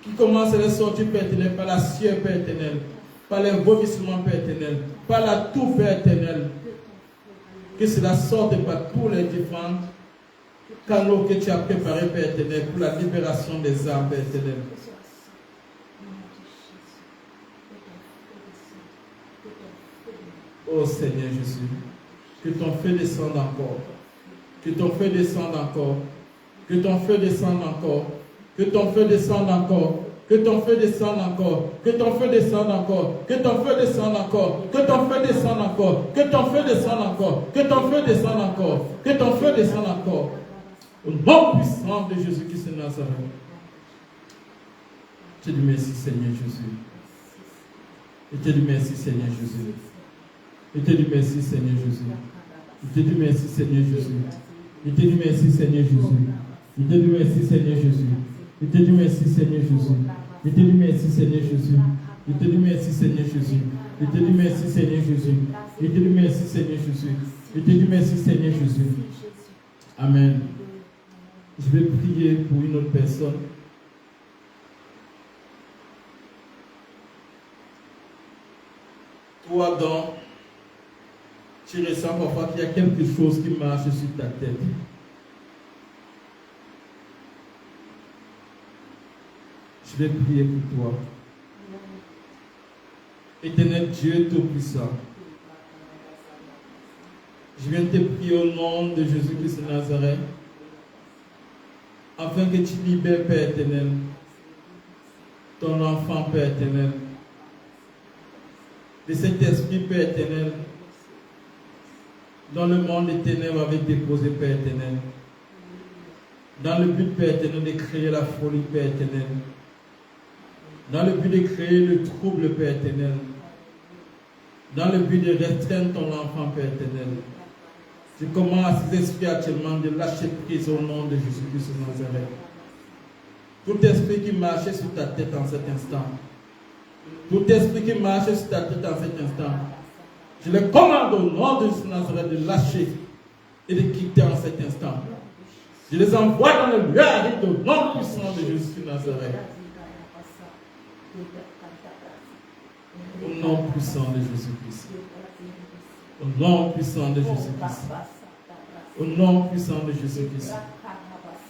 Qui commence à les sortir, Père éternel, par la sueur, Père éternel, par les vomissements, Père éternel, par la toux, Père éternel, Que cela sorte par tous les différents canaux que tu as préparés, Père éternel, pour la libération des âmes, Père éternel. Oh Seigneur Jésus, que ton feu descende encore. Que ton feu descende encore. Que ton feu descende encore. Que ton feu descende encore. Que ton feu descende encore. Que ton feu descende encore. Que ton feu descende encore. Que ton feu descende encore. Que ton feu descende encore. Que ton feu descende encore. Que ton feu descende encore. Au nom puissant de Jésus-Christ de Nazareth. Je te dis merci, Seigneur Jésus. Je te dis merci, Seigneur Jésus. Je te dis merci, Seigneur Jésus. Je te dis merci, Seigneur Jésus. Je te dis merci, Seigneur Jésus. Je te dis merci, Seigneur Jésus. Je te dis merci, Seigneur Jésus. Je te dis merci, Seigneur Jésus. Je te dis merci, Seigneur Jésus. Je te dis merci, Seigneur Jésus. Je te dis merci, Seigneur Jésus. Je te dis merci, Seigneur Jésus. Amen. Je vais prier pour une autre personne. Toi, donc, tu ressens parfois qu'il y a quelque chose qui marche sur ta tête. Je vais prier pour toi. Éternel Dieu Tout-Puissant, je viens te prier au nom de Jésus-Christ de Nazareth, afin que tu libères, Père éternel, ton enfant, Père éternel, de cet esprit, Père éternel, dans le monde des ténèbres avait déposé, Père éternel, dans le but, Père éternel, de créer la folie, Père éternel, dans le but de créer le trouble, Père éternel, dans le but de restreindre ton enfant, Père éternel. Je commande à ces esprits actuellement de lâcher prise au nom de Jésus-Christ de Nazareth. Tout esprit qui marchait sur ta tête en cet instant, tout esprit qui marchait sur ta tête en cet instant, je le commande au nom de Jésus de Nazareth de lâcher et de quitter en cet instant. Je les envoie dans le lieu aride au nom puissant de Jésus de Nazareth. Au nom puissant de Jésus-Christ. Au nom puissant de Jésus-Christ. Au nom puissant de Jésus-Christ.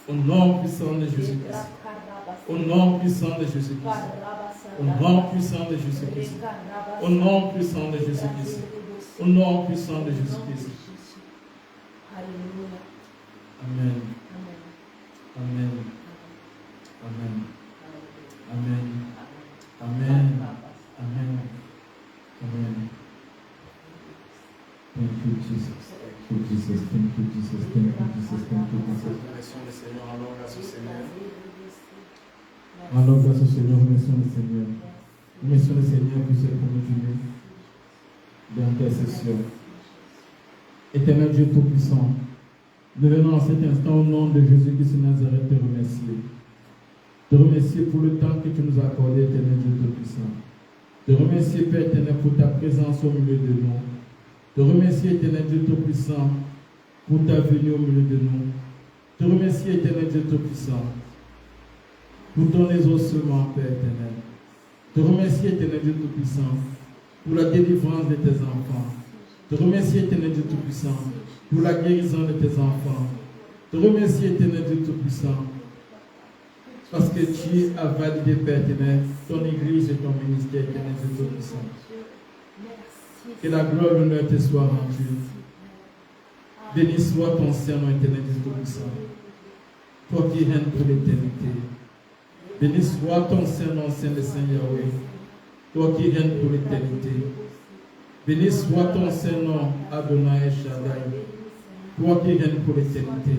Au nom puissant de Jésus-Christ. Au nom puissant de Jésus-Christ. Au nom puissant de Jésus-Christ. Au nom puissant de Jésus-Christ. Au nom puissant de Jésus-Christ. Amen. Amen. Amen. Amen. Amen. Amen. Amen. Thank you, Jesus. Thank you, Jesus. Thank you, Jesus. Thank you, Jesus. Thank you, Jesus. Remercions le Seigneur. Allons grâce au Seigneur. Allons grâce au Seigneur. Remercions le Seigneur. Remercions le Seigneur pour cette opportunité d'intercession. Éternel Dieu Tout-Puissant, nous venons en cet instant au nom de Jésus-Christ de Nazareth te remercier. Te remercier pour le temps que tu nous as accordé, Éternel Dieu Tout-Puissant. Te remercier, Père éternel, pour ta présence au milieu de nous. Te remercier, Éternel Dieu Tout-Puissant, pour ta venue au milieu de nous. Te remercier, Éternel Dieu Tout-Puissant, pour ton exaucement, Père éternel. Te remercier, Éternel Dieu Tout-Puissant, pour la délivrance de tes enfants. Te remercier, Éternel Dieu Tout-Puissant, pour la guérison de tes enfants. Te remercier, Éternel Dieu Tout-Puissant, parce que tu as validé, Père éternel, ton Église et ton ministère, Éternel Dieu Tout-Puissant. Que la gloire et l'honneur te soient rendus. Béni soit ton Saint-Nom, Éternel Dieu Tout-Puissant. Toi qui règnes pour l'éternité. Béni soit ton Saint-Nom, Saint le Seigneur Yahweh. Toi qui règnes pour l'éternité. Béni soit ton Saint-Nom, Adonai Shaddai. Toi qui règnes pour l'éternité.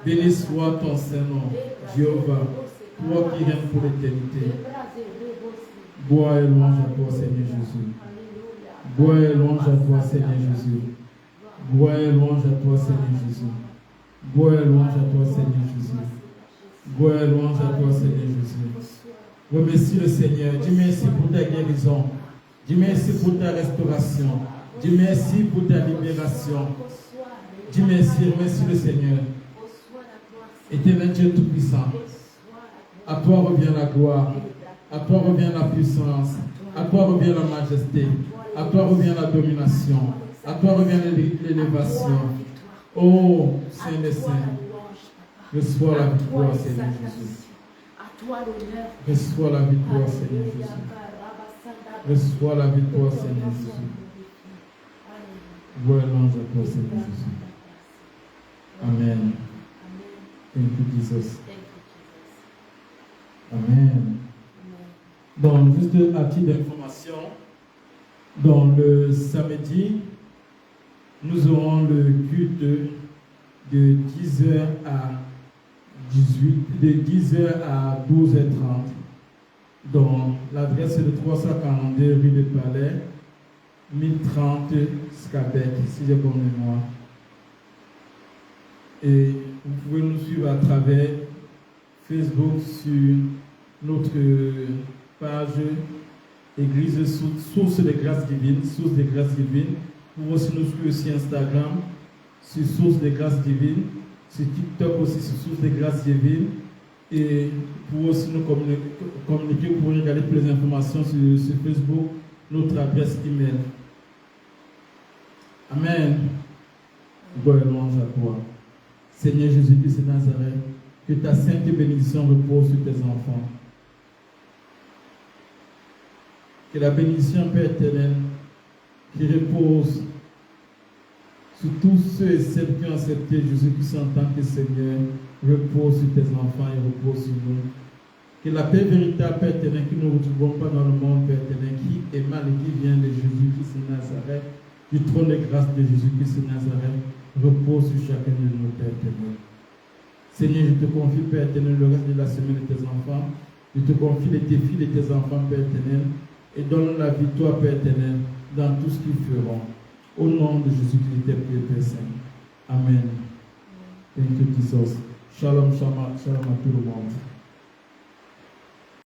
Béni soit ton Saint-Nom, Jéhovah. Toi qui règnes pour l'éternité. Gloire et louange à toi, Seigneur Jésus. Gloire et louange à toi, Seigneur Jésus. Gloire et louange à toi, Seigneur Jésus. Gloire et louange à toi, Seigneur Jésus. Gloire et louange à toi, Seigneur Jésus. Remercie le Seigneur. Dis merci pour ta guérison. Dis merci pour ta restauration. Dis merci pour ta libération. Dis merci, remercie le Seigneur. Éternel Dieu Tout-Puissant, à toi revient la gloire, à toi revient la puissance, à toi revient la majesté, à toi revient la domination, À toi revient l'élévation. Oh, Saint des Saints, reçois la victoire, Seigneur Jésus. À toi l'honneur. Reçois la victoire, Seigneur Jésus. Reçois la victoire, Seigneur Jésus. Gloire et louange à toi, Seigneur Jésus. Amen. Thank you, Jesus. Amen. Donc, juste à titre d'information, dans le samedi, nous aurons le culte de 10h à 10h à 12h30. Donc, l'adresse est de 342 rue de Palais, 1030 Scabec, si j'ai bonne mémoire. Et vous pouvez nous suivre à travers Facebook sur notre page Église Source de Grâce Divine, Source de Grâce Divine. Vous pouvez aussi nous suivre sur Instagram, sur Source de Grâce Divine, sur TikTok aussi sur Source de Grâce Divine. Et vous pouvez aussi nous communiquer, vous pouvez regarder toutes les informations sur Facebook, notre adresse email. Amen. Gloire et louange à toi. Seigneur Jésus-Christ de Nazareth, que ta sainte bénédiction repose sur tes enfants. Que la bénédiction, Père éternel, qui repose sur tous ceux et celles qui ont accepté Jésus-Christ en tant que Seigneur, repose sur tes enfants et repose sur nous. Que la paix véritable, Père éternel, que nous ne retrouvons pas dans le monde, Père éternel, qui émane et qui vient de Jésus-Christ de Nazareth, du trône de grâce de Jésus-Christ de Nazareth, repose sur chacun de nous, Père éternel. Seigneur, je te confie, Père éternel, le reste de la semaine de tes enfants. Je te confie les défis de tes enfants, Père éternel, et donne la victoire, Père éternel, dans tout ce qu'ils feront. Au nom de Jésus-Christ, Père Saint. Amen. Thank you, Jesus. Shalom, shalom, shalom à tout le monde.